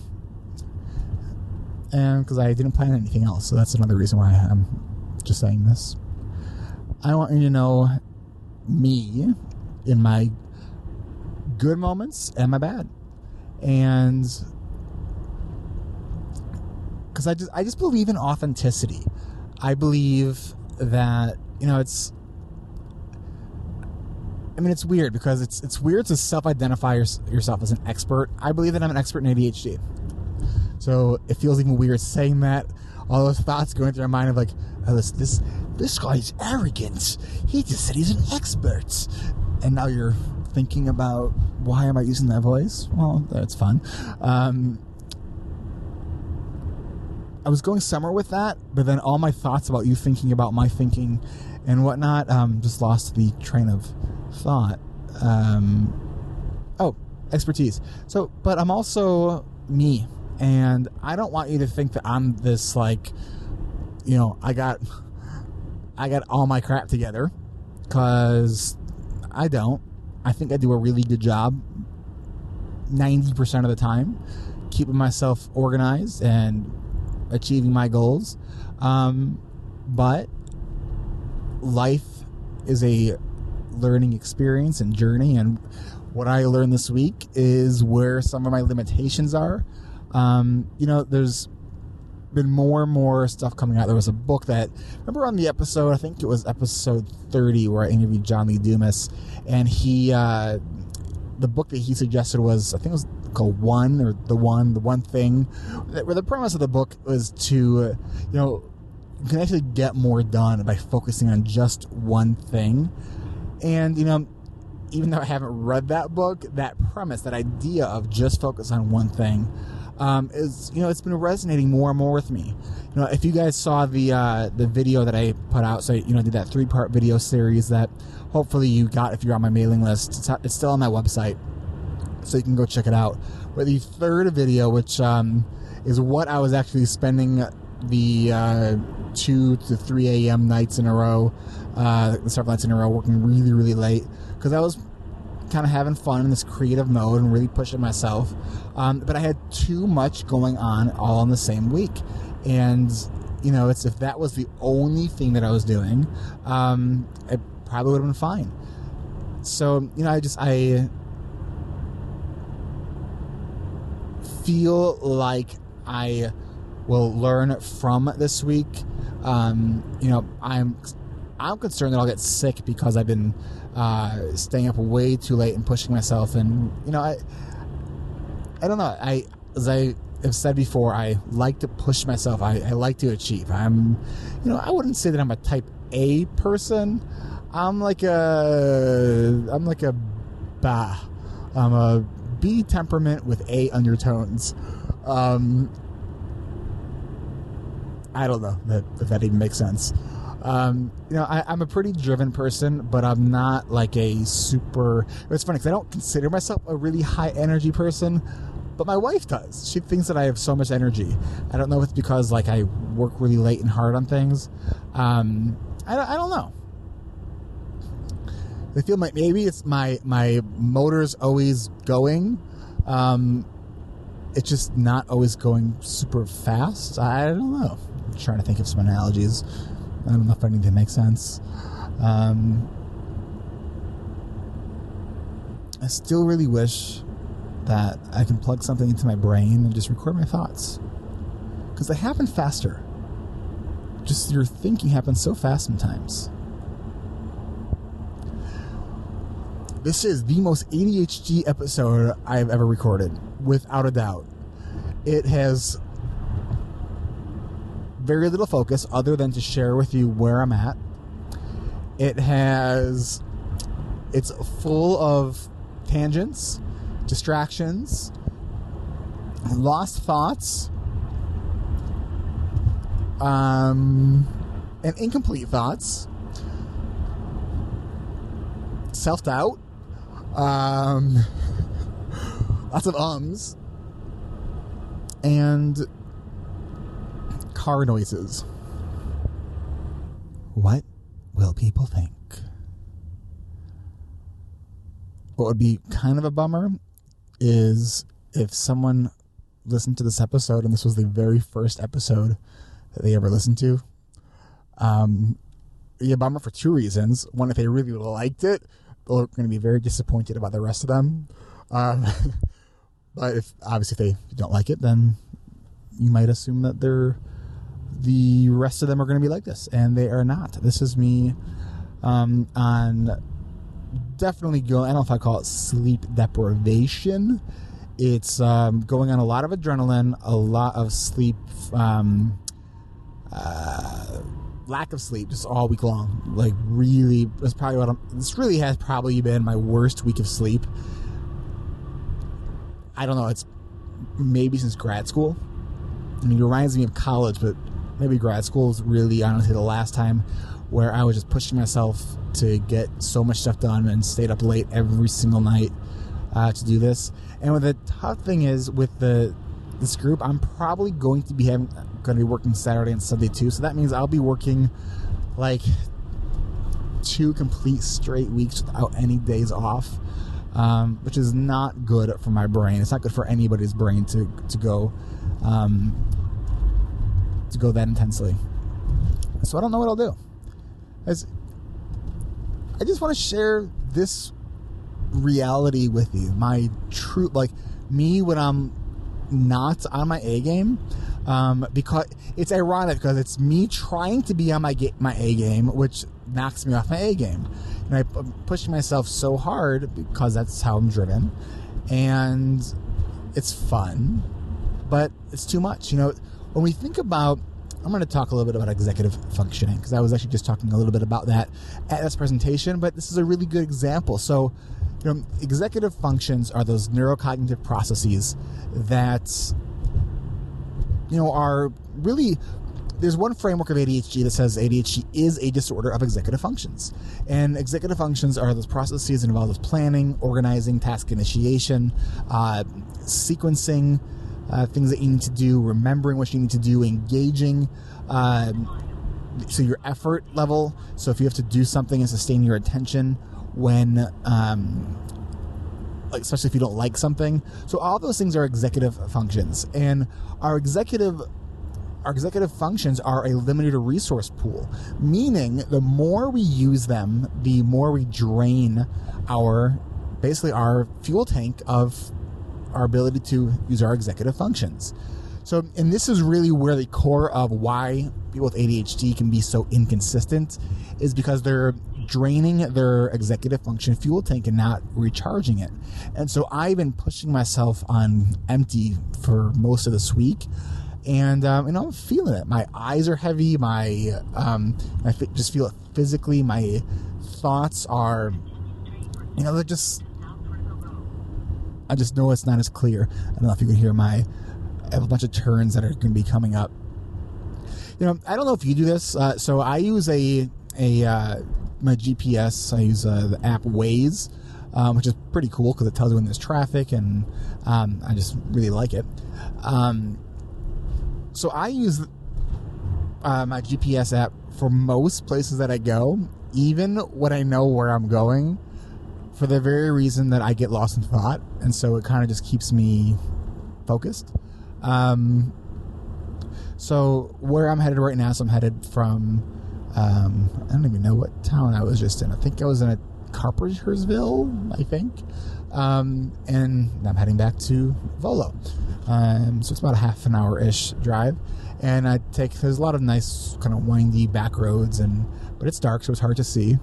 And because I didn't plan anything else, so that's another reason why I'm just saying this. I want you to know me in my good moments and my bad, and because I just believe in authenticity. I believe that it's weird because it's weird to self-identify yourself as an expert. I believe that I'm an expert in ADHD. So it feels even weird saying that. All those thoughts going through my mind of like, oh, this guy's arrogant. He just said he's an expert. And now you're thinking about, why am I using that voice? Well, that's fun. I was going somewhere with that, but then all my thoughts about you thinking about my thinking and whatnot, just lost the train of thought. Expertise. So, but I'm also me. And I don't want you to think that I'm this, like, I got all my crap together, because I don't. I think I do a really good job 90% of the time, keeping myself organized and achieving my goals. But life is a learning experience and journey, and what I learned this week is where some of my limitations are. There's been more and more stuff coming out. There was a book that, remember on the episode, I think it was episode 30, where I interviewed John Lee Dumas, and the book that he suggested was, I think it was called The One Thing, where the premise of the book was to, you can actually get more done by focusing on just one thing. And, even though I haven't read that book, that premise, that idea of just focus on one thing, is, it's been resonating more and more with me. If you guys saw the video that I put out, so, did that 3-part video series that hopefully you got if you're on my mailing list. It's still on that website, so you can go check it out. But the third video, which is what I was actually spending the 2 to 3 a.m. nights in a row, several nights in a row, working really, really late, because I was kind of having fun in this creative mode and really pushing myself. But I had too much going on all in the same week. And, it's, if that was the only thing that I was doing, it probably would have been fine. So, I feel like I will learn from this week. I'm concerned that I'll get sick because I've been staying up way too late and pushing myself. And, I don't know. As I have said before, I like to push myself. I like to achieve. I wouldn't say that I'm a type A person. I'm a B temperament with A undertones. I don't know if that even makes sense. I'm a pretty driven person, but I'm not like a super... It's funny because I don't consider myself a really high energy person, but my wife does. She thinks that I have so much energy. I don't know if it's because like I work really late and hard on things. I don't know. I feel like maybe it's my motor's always going. It's just not always going super fast. I don't know. I'm trying to think of some analogies. I don't know if anything makes sense. I still really wish that I can plug something into my brain and just record my thoughts. Because they happen faster. Just your thinking happens so fast sometimes. This is the most ADHD episode I've ever recorded, without a doubt. It has very little focus other than to share with you where I'm at. It's full of tangents, distractions, lost thoughts, and incomplete thoughts, self-doubt, lots of ums, and car noises. What will people think? What would be kind of a bummer is if someone listened to this episode and this was the very first episode that they ever listened to. It'd be a bummer for two reasons. One, if they really liked it, they're going to be very disappointed about the rest of them. But if they don't like it, then you might assume that the rest of them are going to be like this, and they are not. This is me on definitely going, I don't know if I call it sleep deprivation. It's going on a lot of adrenaline, a lot of sleep, lack of sleep just all week long. Like, really, this really has probably been my worst week of sleep. I don't know, it's maybe since grad school. I mean, it reminds me of college, but maybe grad school is really, honestly, the last time where I was just pushing myself to get so much stuff done and stayed up late every single night to do this. And what the tough thing is with this group, I'm probably going to be working Saturday and Sunday too. So that means I'll be working like 2 complete straight weeks without any days off, which is not good for my brain. It's not good for anybody's brain to go that intensely. So I don't know what I'll do. I just want to share this reality with you. My true, like me when I'm not on my A game, because it's ironic because it's me trying to be on my A game, which knocks me off my A game. And I'm pushing myself so hard because that's how I'm driven. And it's fun, but it's too much. You know, when we think about, I'm going to talk a little bit about executive functioning because I was actually just talking a little bit about that at this presentation, but this is a really good example. So, you know, executive functions are those neurocognitive processes that, you know, are really, there's one framework of ADHD that says ADHD is a disorder of executive functions. And executive functions are those processes that involve planning, organizing, task initiation, sequencing, things that you need to do, remembering what you need to do, engaging, so your effort level. So if you have to do something and sustain your attention when, like especially if you don't like something. So all those things are executive functions, and our executive functions are a limited resource pool, meaning the more we use them, the more we drain our fuel tank of our ability to use our executive functions. So, and this is really where the core of why people with ADHD can be so inconsistent is because they're draining their executive function fuel tank and not recharging it. And so I've been pushing myself on empty for most of this week, and I'm feeling it. My eyes are heavy. I just feel it physically. My thoughts are, they're just, I just know it's not as clear. I don't know if you can hear I have a bunch of turns that are going to be coming up. I don't know if you do this. So I use my GPS. I use the app Waze, which is pretty cool because it tells you when there's traffic, and I just really like it. So I use my GPS app for most places that I go, even when I know where I'm going, for the very reason that I get lost in thought, and so it kind of just keeps me focused. So where I'm headed right now, so I'm headed from, I don't even know what town I was just in. I think I was in a Carpentersville, I think. And I'm heading back to Volo. So it's about a half an hour-ish drive. And there's a lot of nice kind of windy back roads, but it's dark, so it's hard to see.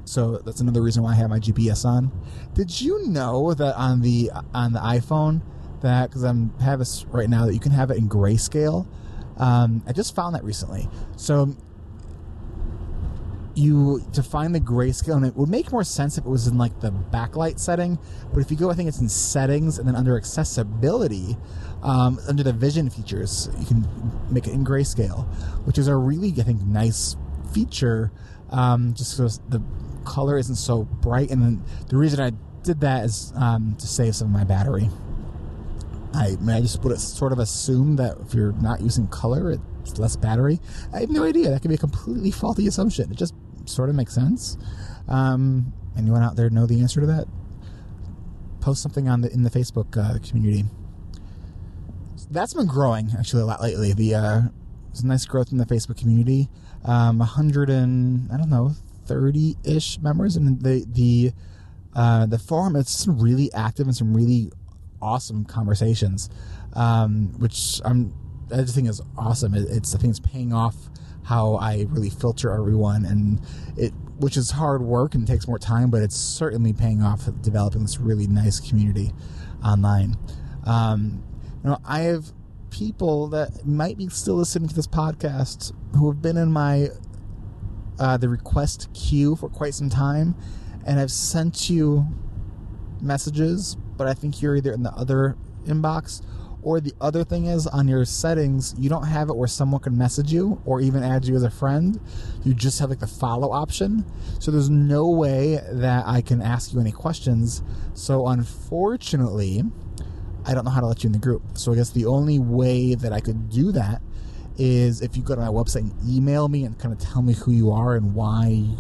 So that's another reason why I have my GPS on. Did you know that on the iPhone, that because I have this right now, that you can have it in grayscale? I just found that recently. So to find the grayscale, and it would make more sense if it was in like the backlight setting, but if you go, I think it's in settings, and then under accessibility, under the vision features, you can make it in grayscale, which is a really, I think, nice feature, just because the color isn't so bright. And then the reason I did that is to save some of my battery. I just would sort of assume that if you're not using color, it's less battery. I have no idea. That could be a completely faulty assumption. It just sort of makes sense. Anyone out there know the answer to that? Post something in the Facebook community. That's been growing actually a lot lately. There's nice growth in the Facebook community. 130-ish members, and the forum, it's really active and some really awesome conversations, which I just think is awesome. I think it's paying off how I really filter everyone, and which is hard work and takes more time, but it's certainly paying off developing this really nice community online. I have people that might be still listening to this podcast who have been in my the request queue for quite some time, and I've sent you messages, but I think you're either in the other inbox, or the other thing is on your settings, you don't have it where someone can message you or even add you as a friend. You just have like the follow option. So there's no way that I can ask you any questions. So unfortunately, I don't know how to let you in the group. So I guess the only way that I could do that is if you go to my website and email me and kind of tell me who you are and why you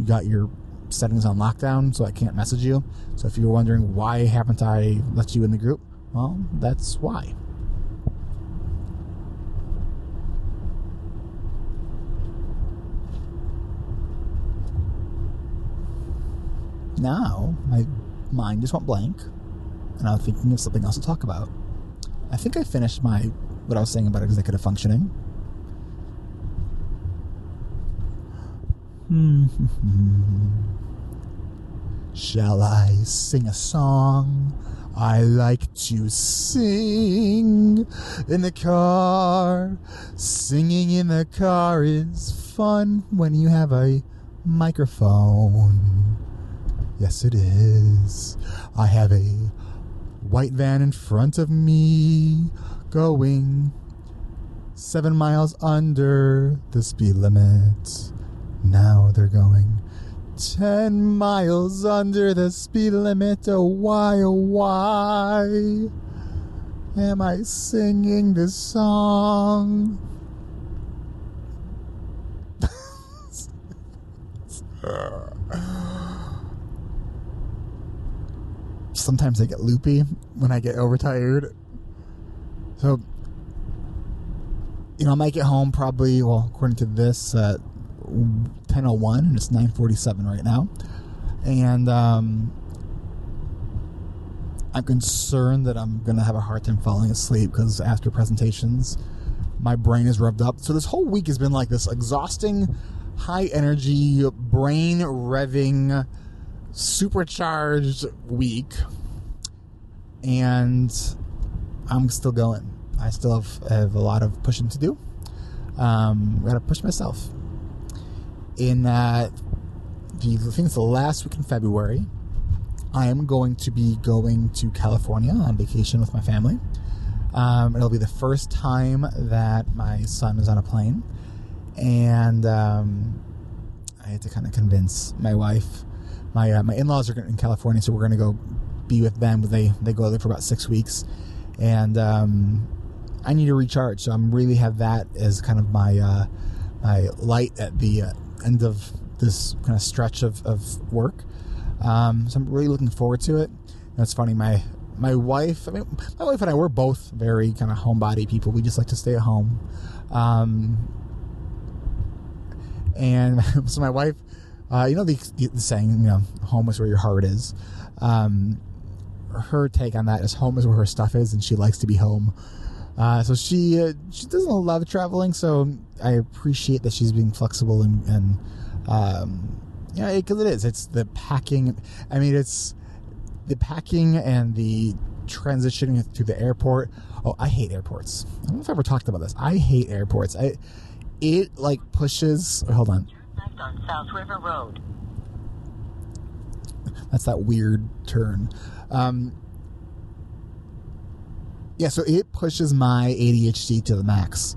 got your settings on lockdown so I can't message you. So if you're wondering why haven't I let you in the group, well, that's why. Now my mind just went blank, and I'm thinking of something else to talk about. I think I finished what I was saying about executive functioning. Shall I sing a song? I like to sing in the car. Singing in the car is fun when you have a microphone. Yes, it is. I have a white van in front of me going 7 miles under the speed limit. Now they're going 10 miles under the speed limit. Oh, why am I singing this song? Sometimes I get loopy when I get overtired. So, I might get home probably, according to this, 10:01, and it's 9:47 right now. And I'm concerned that I'm going to have a hard time falling asleep because after presentations, my brain is revved up. So this whole week has been like this exhausting, high-energy, brain-revving, supercharged week. And I'm still going. I still have a lot of pushing to do. Got to push myself. I think it's the last week in February, I am going to be going to California on vacation with my family. It'll be the first time that my son is on a plane, and I had to kind of convince my wife. My in-laws are in California, so we're going to go be with them. They go there for about 6 weeks, and I need to recharge. So I'm really have that as kind of my light at the end of this kind of stretch of work. So I'm really looking forward to it. And it's funny, my wife and I, we're both very kind of homebody people. We just like to stay at home. And so my wife the saying, home is where your heart is. Her take on that is home is where her stuff is, and she likes to be home. So she doesn't love traveling, so I appreciate that she's being flexible and because it's the packing. I mean, it's the packing and the transitioning to the airport. Oh, I hate airports. I don't know if I ever talked about this. I hate airports. It pushes. Hold on. Left on South River Road. That's that weird turn. So it pushes my ADHD to the max,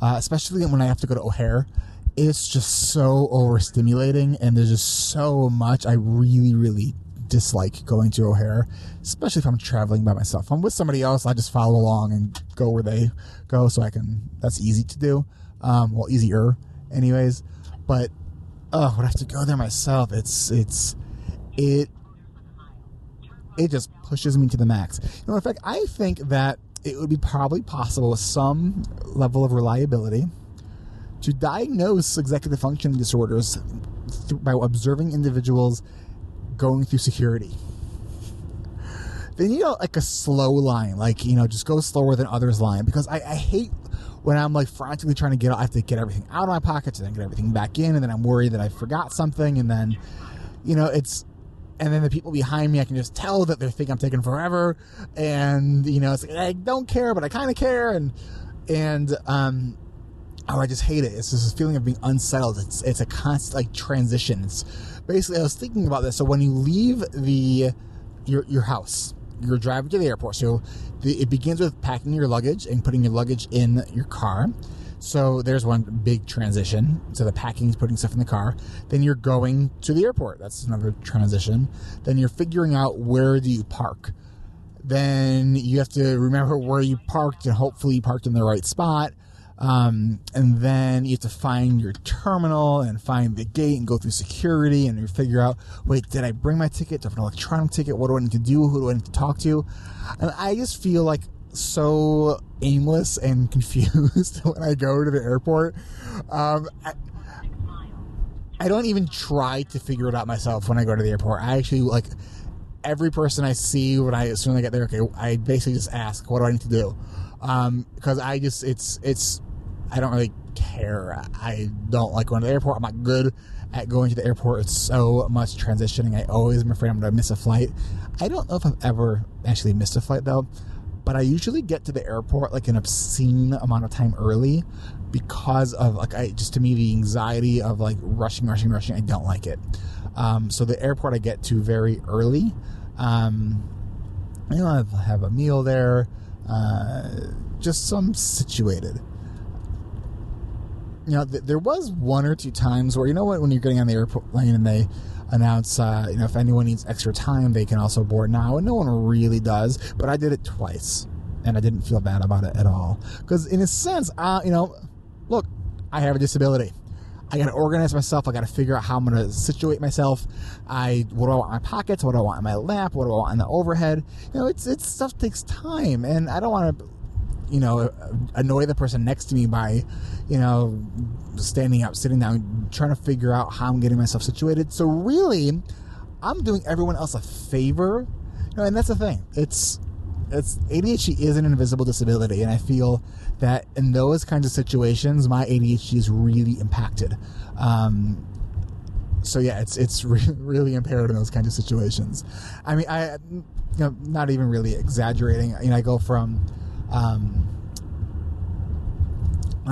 especially when I have to go to O'Hare. It's just so overstimulating, and there's just so much. I really, really dislike going to O'Hare, especially if I'm traveling by myself. If I'm with somebody else, I just follow along and go where they go, so I can. That's easy to do. Easier, anyways. But when I have to go there myself, it just pushes me to the max. In fact, I think that it would be probably possible with some level of reliability to diagnose executive functioning disorders by observing individuals going through security. They need a slow line, just go slower than others line, because I hate when I'm frantically trying to get out. I have to get everything out of my pockets and then get everything back in, and then I'm worried that I forgot something, and then and then the people behind me, I can just tell that they think I'm taking forever, and it's I don't care, but I kind of care, and I just hate it. It's just a feeling of being unsettled. It's a constant transition. It's basically, I was thinking about this. So when you leave your house, you're driving to the airport. So it begins with packing your luggage and putting your luggage in your car. So there's one big transition. So the packing is putting stuff in the car. Then you're going to the airport. That's another transition. Then you're figuring out where do you park. Then you have to remember where you parked, and hopefully you parked in the right spot. And then you have to find your terminal and find the gate and go through security, and you figure out, wait, did I bring my ticket? Do I have an electronic ticket? What do I need to do? Who do I need to talk to? And I just feel so aimless and confused when I go to the airport. I don't even try to figure it out myself when I go to the airport. I actually every person I see as soon as I get there. Okay, I basically just ask, what do I need to do? Because I don't really care. I don't like going to the airport. I'm not good at going to the airport. It's so much transitioning. I always am afraid I'm going to miss a flight. I don't know if I've ever actually missed a flight though, but I usually get to the airport an obscene amount of time early because of to me, the anxiety of rushing. I don't like it. So the airport I get to very early. I have a meal there, just so I'm situated. There was one or two times where, when you're getting on the airplane and they announce, if anyone needs extra time, they can also board now. And no one really does, but I did it twice, and I didn't feel bad about it at all. Because in a sense, look, I have a disability. I got to organize myself. I got to figure out how I'm going to situate myself. What do I want in my pockets? What do I want in my lap? What do I want in the overhead? It's stuff takes time, and I don't want to, annoy the person next to me by, standing up, sitting down, trying to figure out how I'm getting myself situated. So really, I'm doing everyone else a favor. And that's the thing. It's ADHD is an invisible disability, and I feel that in those kinds of situations, my ADHD is really impacted. So yeah, it's really impaired in those kinds of situations. I mean, not even really exaggerating. I go from, I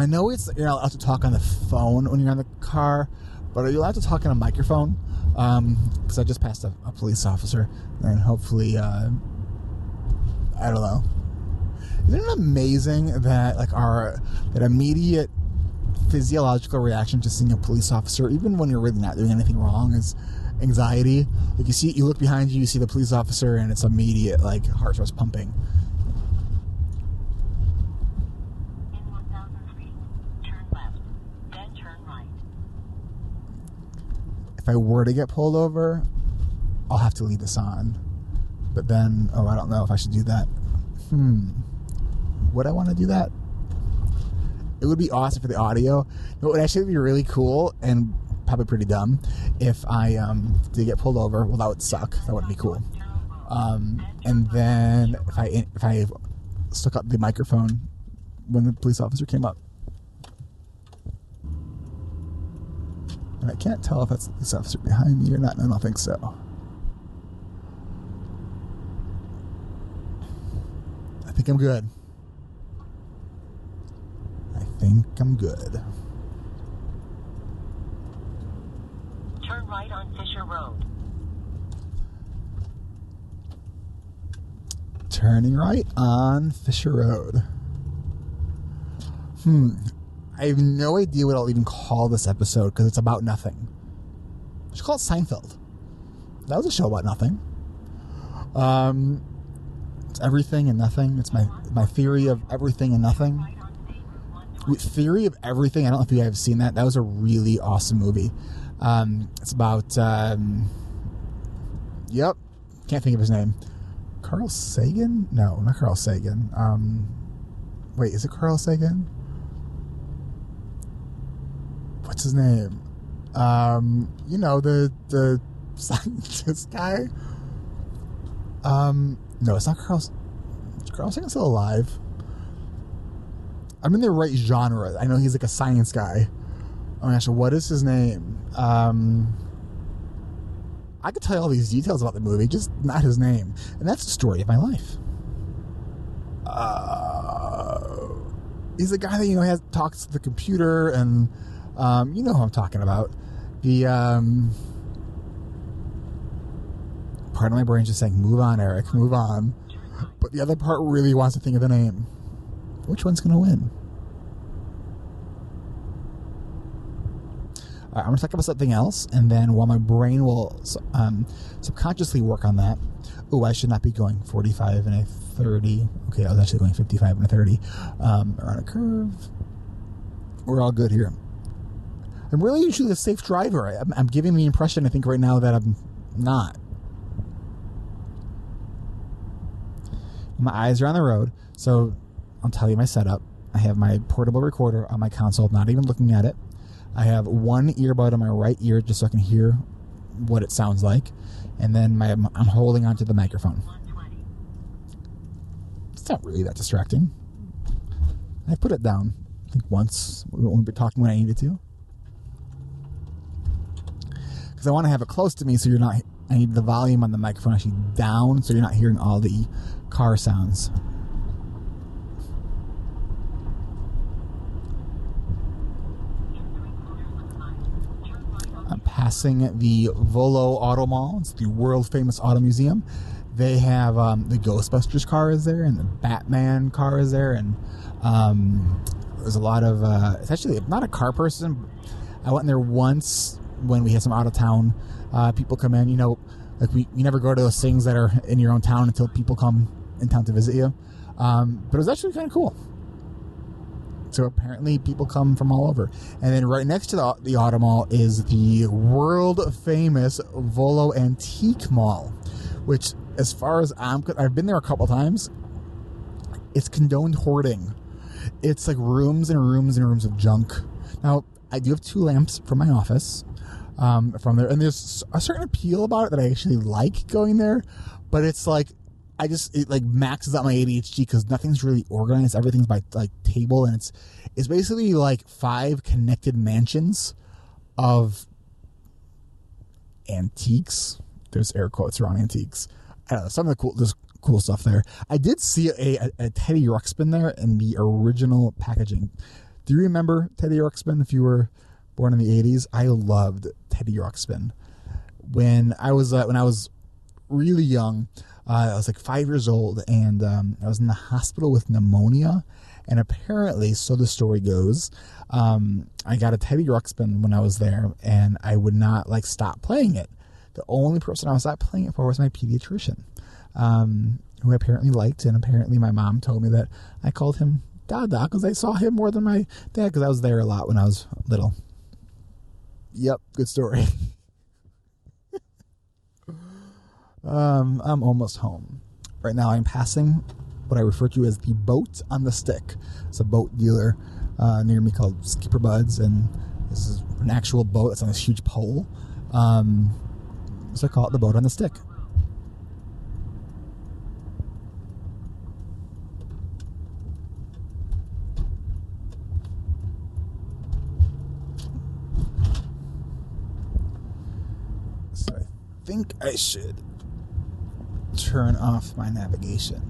know you're not allowed to talk on the phone when you're in the car, but are you allowed to talk on a microphone? Because I just passed a police officer, and hopefully, I don't know. Isn't it amazing that that immediate physiological reaction to seeing a police officer, even when you're really not doing anything wrong, is anxiety? You look behind you see the police officer, and it's immediate, heart starts pumping. In 1,000 feet, turn left, then turn right. If I were to get pulled over, I'll have to leave this on. But then, I don't know if I should do that. Would I want to do that? It would be awesome for the audio. It would actually be really cool and probably pretty dumb if I did get pulled over. Well, that would suck. That wouldn't be cool. And then if I stuck up the microphone when the police officer came up. And I can't tell if that's the police officer behind me or not. No, I don't think so. I think I'm good. Turn right on Fisher Road. Turning right on Fisher Road. I have no idea what I'll even call this episode because it's about nothing. I should call it Seinfeld. That was a show about nothing. It's everything and nothing. It's my theory of everything and nothing. Theory of Everything. I don't know if you guys have seen that. That was a really awesome movie. It's about can't think of his name. Carl Sagan? No, not Carl Sagan. Wait, is it Carl Sagan? What's his name? The scientist guy. No, it's not Carl. Is Carl Sagan still alive? I'm in the right genre. I know he's like a science guy. Oh my gosh, what is his name? I could tell you all these details about the movie, just not his name. And that's the story of my life. He's the guy that, talks to the computer and, you know who I'm talking about. Pardon my brain's just saying, move on, Eric, move on. But the other part really wants to think of the name. Which one's going to win? All right, I'm going to talk about something else, and then while my brain will subconsciously work on that. Oh, I should not be going 45 and a 30. Okay, I was actually going 55 and a 30 around a curve. We're all good here. I'm really usually a safe driver. I'm giving the impression, I think, right now that I'm not. My eyes are on the road, so I'll tell you my setup. I have my portable recorder on my console, not even looking at it. I have one earbud on my right ear just so I can hear what it sounds like. And then I'm holding onto the microphone. It's not really that distracting. I put it down, I think, once when we were talking when I needed to. Because I want to have it close to me so you're not... I need the volume on the microphone actually down so you're not hearing all the car sounds. I'm passing the Volo Auto Mall. It's the world famous auto museum. They have the Ghostbusters car is there, and the Batman car is there, and there's a lot of it's actually, I'm not a car person. I went in there once when we had some out of town people come in. Like we never go to those things that are in your own town until people come in town to visit you. But it was actually kind of cool. So apparently people come from all over. And then right next to the Auto Mall is the world famous Volo Antique Mall, which, as far as I've been there a couple times, it's condoned hoarding. It's like rooms and rooms and rooms of junk. Now, I do have 2 lamps from my office from there, and there's a certain appeal about it that I actually like going there, but it's like, it like maxes out my ADHD because nothing's really organized. Everything's by like table, and it's basically like 5 connected mansions of antiques. There's air quotes around antiques. I don't know, some of there's cool stuff there. I did see a Teddy Ruxpin there in the original packaging. Do you remember Teddy Ruxpin if you were born in the 80s? I loved Teddy Ruxpin. When I was really young, I was like 5 years old, and I was in the hospital with pneumonia, and apparently, so the story goes, I got a Teddy Ruxpin when I was there, and I would not stop playing it. The only person I would stop playing it for was my pediatrician, who I apparently liked, and apparently my mom told me that I called him Dada because I saw him more than my dad because I was there a lot when I was little. Yep, good story. I'm almost home. Right now I'm passing what I refer to as the boat on the stick. It's a boat dealer near me called Skipper Buds, and This is an actual boat that's on this huge pole. So I call it the boat on the stick. So I think I should turn off my navigation.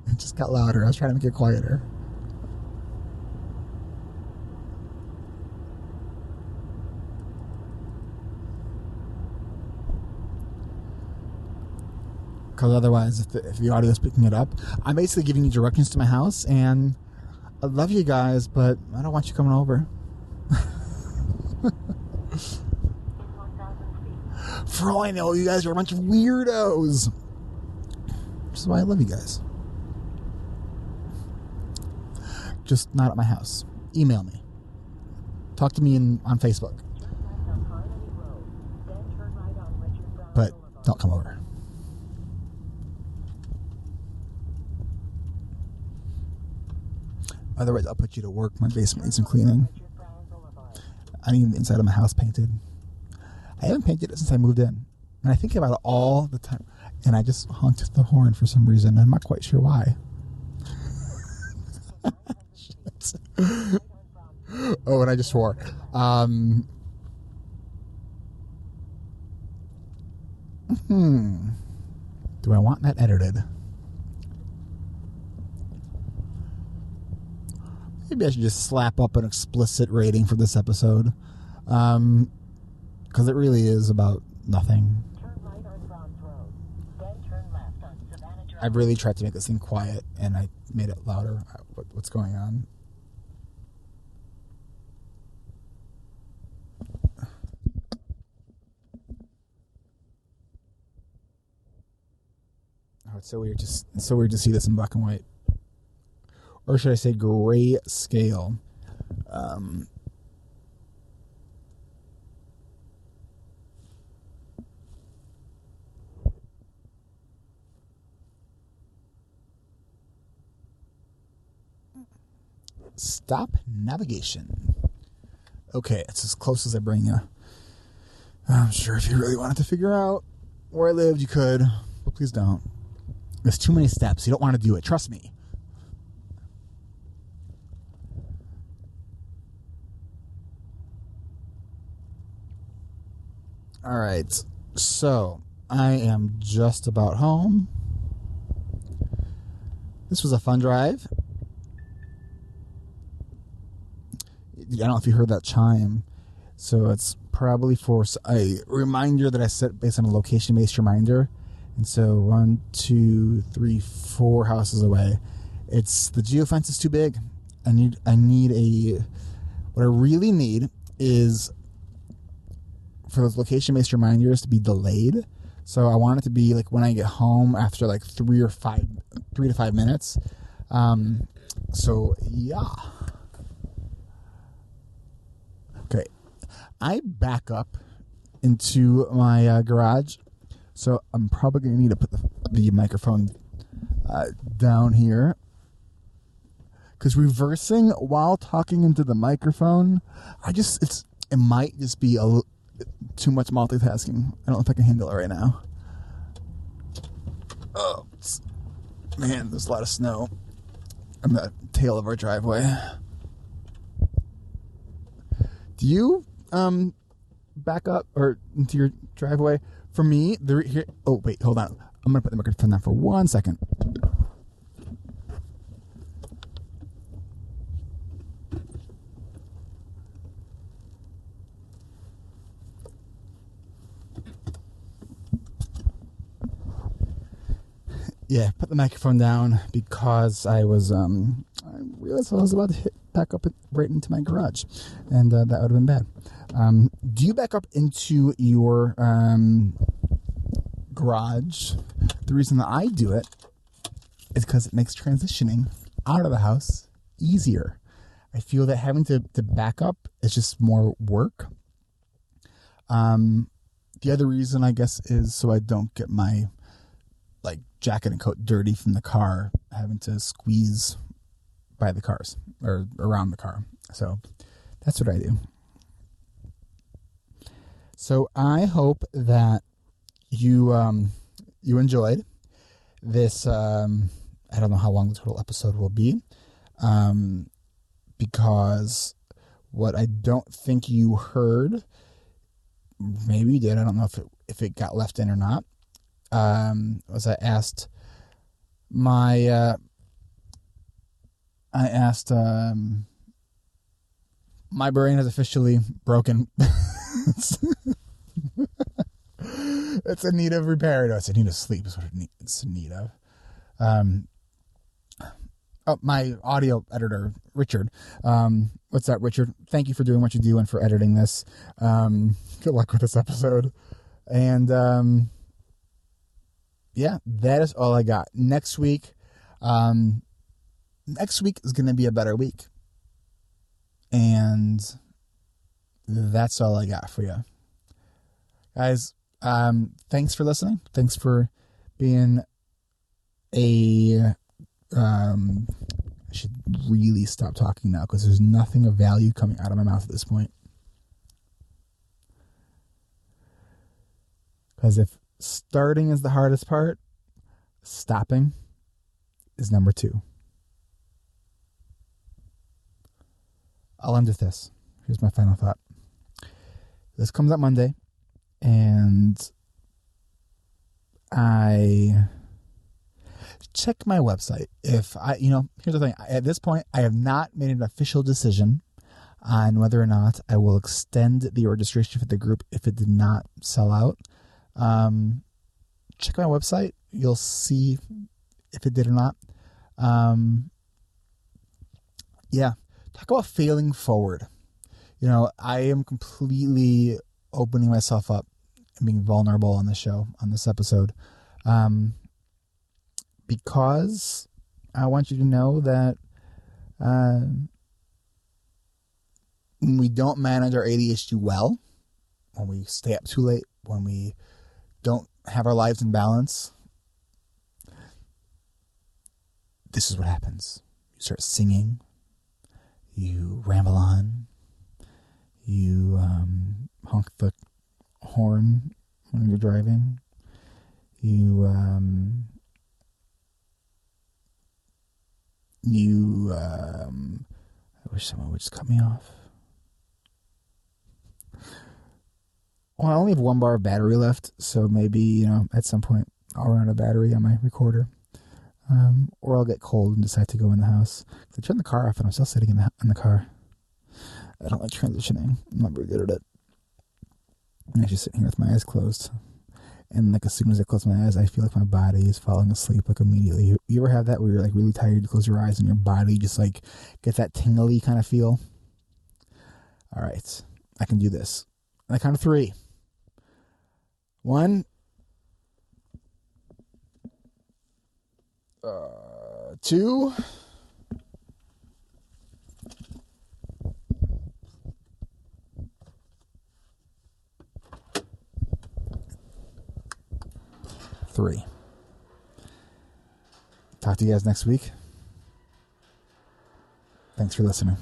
It just got louder. I was trying to make it quieter. Because otherwise, if the audio is picking it up, I'm basically giving you directions to my house, and I love you guys, but I don't want you coming over. For all I know, you guys are a bunch of weirdos. Which is why I love you guys. Just not at my house. Email me. Talk to me on Facebook. But don't come over. Otherwise, I'll put you to work. My basement needs some cleaning. I need the inside of my house painted. I haven't painted it since I moved in. And I think about it all the time. And I just honked the horn for some reason. I'm not quite sure why. Oh, and I just swore. Do I want that edited? Maybe I should just slap up an explicit rating for this episode. Because it really is about nothing. I've really tried to make this thing quiet, and I made it louder. What's going on? Oh, it's so weird. It's so weird to see this in black and white. Or should I say gray scale? Stop navigation. Okay, it's as close as I bring you. I'm sure if you really wanted to figure out where I lived, you could. But please don't. There's too many steps. You don't want to do it. Trust me. All right, so I am just about home. This was a fun drive. I don't know if you heard that chime. So it's probably for a reminder that I set based on a location-based reminder. And so 1, 2, 3, 4 houses away. It's the geofence is too big. I need what I really need is for those location-based reminders to be delayed. So I want it to be like when I get home after like 3 to 5 minutes. So yeah. Okay. I back up into my garage. So I'm probably going to need to put the microphone down here. Because reversing while talking into the microphone, it might just be too much multitasking. I don't know if I can handle it right now. Oh, man, there's a lot of snow on the tail of our driveway. Do you back up or into your driveway? For me, here. Oh wait, hold on. I'm gonna put the microphone down for 1 second. Yeah, put the microphone down because I realized I was about to back up right into my garage, and that would have been bad. Do you back up into your garage? The reason that I do it is because it makes transitioning out of the house easier. I feel that having to back up is just more work. The other reason, I guess, is so I don't get my jacket and coat dirty from the car, having to squeeze by the cars or around the car. So that's what I do. So I hope that you enjoyed this. I don't know how long the total episode will be, because what I don't think you heard, maybe you did, I don't know if it got left in or not, was I asked my brain has officially broken. It's in need of repair. No, it's in need of sleep is what it's in need of. My audio editor, Richard. What's up, Richard? Thank you for doing what you do and for editing this. Good luck with this episode. And yeah, that is all I got. Next week is going to be a better week. And that's all I got for you. Guys, thanks for listening. Thanks for being I should really stop talking now because there's nothing of value coming out of my mouth at this point. Because if starting is the hardest part, stopping is number 2. I'll end with this. Here's my final thought. This comes out Monday, and I check my website. Here's the thing. At this point, I have not made an official decision on whether or not I will extend the registration for the group if it did not sell out. Check my website. You'll see if it did or not. Yeah. Talk about failing forward. I am completely opening myself up and being vulnerable on the show, on this episode. Because I want you to know that when we don't manage our ADHD well, when we stay up too late, when we don't have our lives in balance, this is what happens. You start singing, you ramble on, you honk the horn when you're driving, I wish someone would just cut me off. Well, I only have 1 bar of battery left, so maybe, at some point I'll run out of battery on my recorder. Or I'll get cold and decide to go in the house. I turn the car off and I'm still sitting in the car. I don't like transitioning. I'm not very good at it. I'm just sitting here with my eyes closed. And as soon as I close my eyes, I feel like my body is falling asleep immediately. You ever have that where you're really tired, you close your eyes and your body just gets that tingly kind of feel? All right. I can do this. On the count of 3. 1, 2, 3. Talk to you guys next week. Thanks for listening.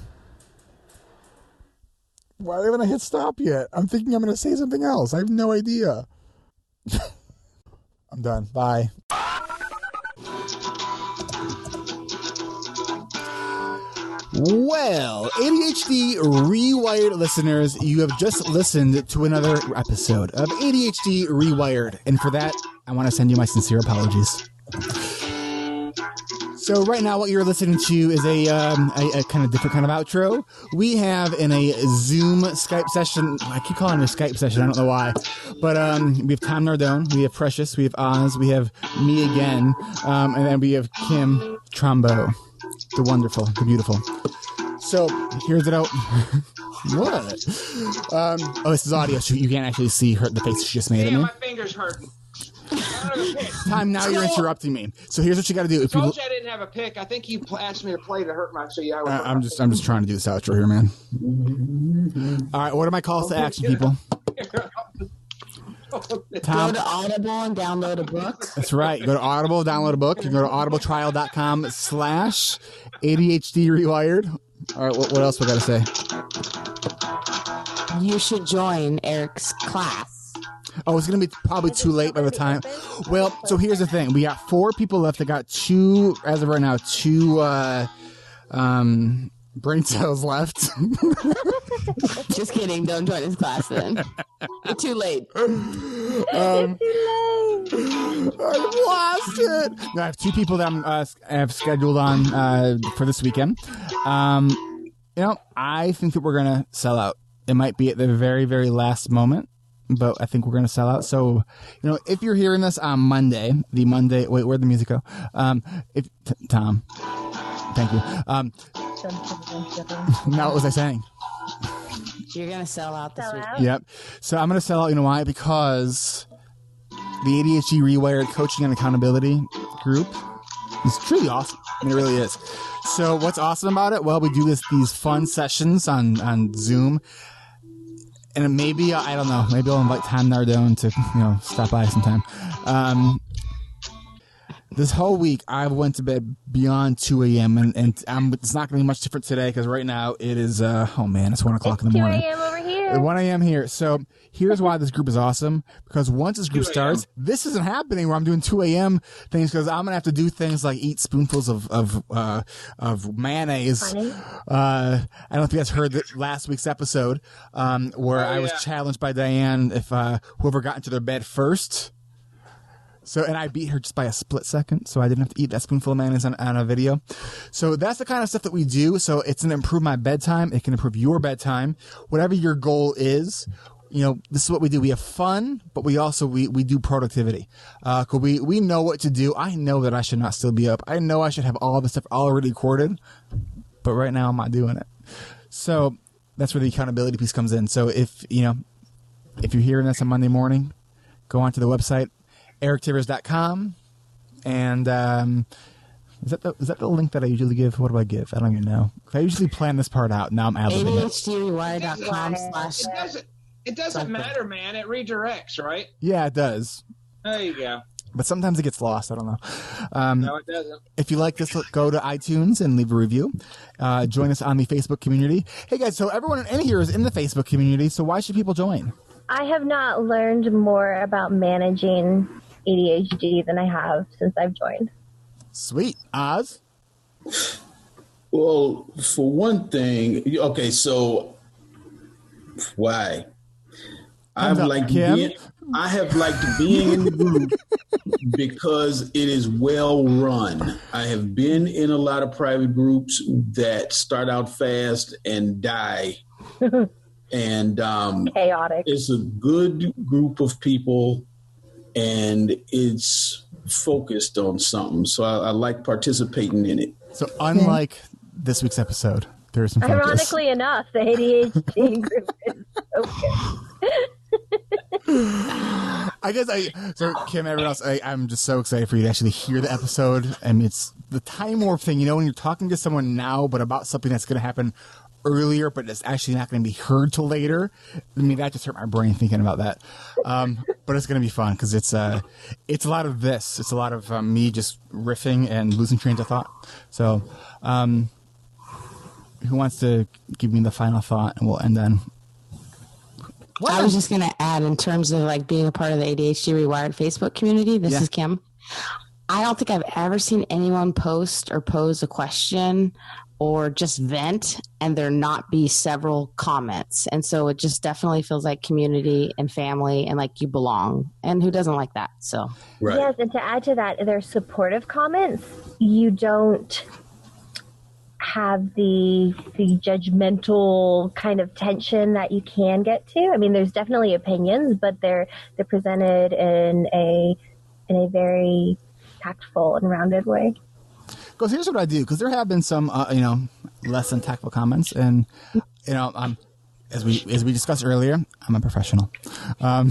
Why haven't I hit stop yet? I'm thinking I'm going to say something else. I have no idea. I'm done. Bye. Well, ADHD Rewired listeners, you have just listened to another episode of ADHD Rewired. And for that, I want to send you my sincere apologies. So right now what you're listening to is a kind of different kind of outro. We have in a Zoom Skype session, I keep calling it a Skype session, I don't know why, but we have Tom Nardone, we have Precious, we have Oz, we have me again, and then we have Kim Trombo, the wonderful, the beautiful. So here's it out. What? This is audio, so you can't actually see the face she just made at me. My finger's hurting. Time, now you're interrupting me. So here's what you got to do. I told you I didn't have a pick. I think you asked me to play to hurt my. So yeah, I'm just trying to do this outro here, man. All right, what are my calls to action, people? Tom, Go to Audible and download a book. that's right. Go to Audible, download a book. You can go to audibletrial.com/ADHD Rewired. All right, what else we got to say? You should join Eric's class. Oh, it's going to be probably too late by the time. Well, so here's the thing. We got 4 people left. I got 2, as of right now, 2 brain cells left. Just kidding. Don't join his class then. You're too late. I lost it. No, I have 2 people that I have scheduled on for this weekend. I think that we're going to sell out. It might be at the very, very last moment, but I think we're going to sell out. So, if you're hearing this on Monday, wait, where'd the music go? Tom, thank you. Now what was I saying? You're going to sell out this week. Yep. So I'm going to sell out. You know why? Because the ADHD Rewired Coaching and Accountability group is truly awesome. I mean, it really is. So what's awesome about it? Well, we do these fun sessions on Zoom. And maybe, I don't know, maybe I'll invite Tom Nardone to, stop by sometime. This whole week, I went to bed beyond 2 a.m. and it's not going to be much different today because right now it is, it's 1 o'clock in the morning. 2 a.m. over here. 1 a.m. here. So here's why this group is awesome. Because once this group starts, this isn't happening where I'm doing 2 a.m. things because I'm going to have to do things like eat spoonfuls of mayonnaise. I don't know if you guys heard last week's episode where I was challenged by Diane if whoever got into their bed first. So, and I beat her just by a split second, so I didn't have to eat that spoonful of mayonnaise on a video. So that's the kind of stuff that we do. So it's going to improve my bedtime. It can improve your bedtime. Whatever your goal is, this is what we do. We have fun, but we also, we do productivity. 'Cause we know what to do. I know that I should not still be up. I know I should have all this stuff already recorded, but right now I'm not doing it. So that's where the accountability piece comes in. So if you're hearing this on Monday morning, go onto the website, erictivers.com, and is that the link that I usually give? What do I give? I don't even know. I usually plan this part out. Now I'm ad-libbing it. ADHDrewire.com/. It doesn't matter, man. It redirects, right? Yeah, it does. There you go. But sometimes it gets lost. I don't know. No, it doesn't. If you like this, go to iTunes and leave a review. Join us on the Facebook community. Hey, guys, so everyone in here is in the Facebook community, so why should people join? I have not learned more about managing ADHD than I have since I've joined. Sweet. Oz? Well, for one thing, okay, so why? I have liked being in the group because it is well run. I have been in a lot of private groups that start out fast and die. And chaotic. It's a good group of people and it's focused on something. So I like participating in it. So unlike this week's episode, there's some focus. Ironically enough, the ADHD group is focused. So Kim, everyone else, I'm just so excited for you to actually hear the episode. And it's the time warp thing, when you're talking to someone now, but about something that's going to happen earlier, but it's actually not going to be heard till later. I mean, that just hurt my brain thinking about that. But it's going to be fun because it's a lot of this. It's a lot of me just riffing and losing trains of thought. So, who wants to give me the final thought, and we'll end then. I was just going to add, in terms of like being a part of the ADHD Rewired Facebook community, this is Kim. I don't think I've ever seen anyone post or pose a question or just vent and there not be several comments. And so it just definitely feels like community and family and like you belong. And who doesn't like that? So right. Yes, and to add to that, there's supportive comments. You don't have the judgmental kind of tension that you can get to. I mean, there's definitely opinions, but they're presented in a very tactful and rounded way. Because here's what I do. Because there have been some, less than tactful comments, and as we discussed earlier, I'm a professional. I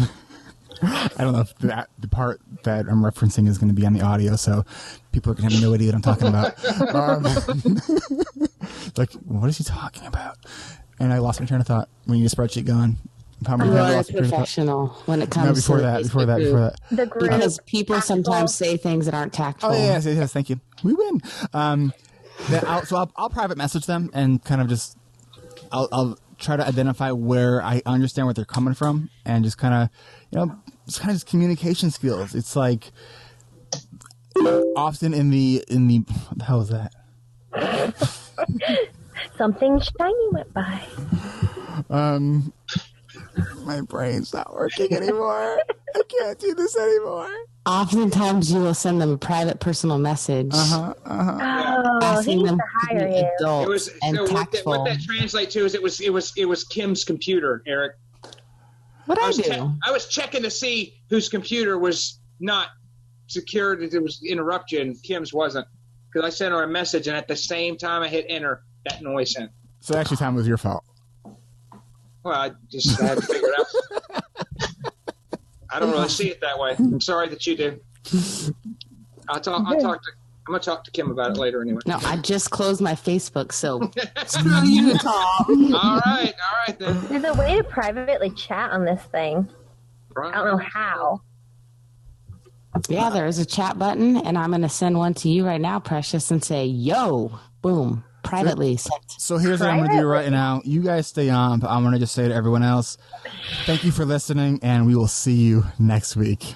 don't know if the part that I'm referencing is going to be on the audio, so people are going to have no idea what I'm talking about. Like, what is he talking about? And I lost my train of thought. We need a spreadsheet going. You are a professional when it comes before to that. The group, because people sometimes say things that aren't tactful. Oh yes, thank you. We win. I'll private message them and kind of just I'll try to identify where I understand where they're coming from and just kind of just communication skills. It's like often in the what the hell is that? Something shiny went by. My brain's not working anymore. I can't do this anymore. Oftentimes, you will send them a private personal message. Oh, asking them to hire you. adult It was and tactful. what that translates to is it was Kim's computer, Eric. What I do? I was checking to see whose computer was not secured. It was interrupted, and Kim's wasn't. Because I sent her a message, and at the same time I hit enter, that noise sent. So actually, Tom, it was your fault. Well, I had to figure it out. I don't really see it that way. I'm sorry that you do. I'm gonna talk to Kim about it later anyway. No, I just closed my Facebook, so screw you, Tom. All right then. There's a way to privately chat on this thing. I don't know how. Yeah, there is a chat button, and I'm going to send one to you right now, Precious, and say, yo, boom, privately sent. So here's what I'm going to do right now. You guys stay on, but I'm going to just say to everyone else, thank you for listening, and we will see you next week.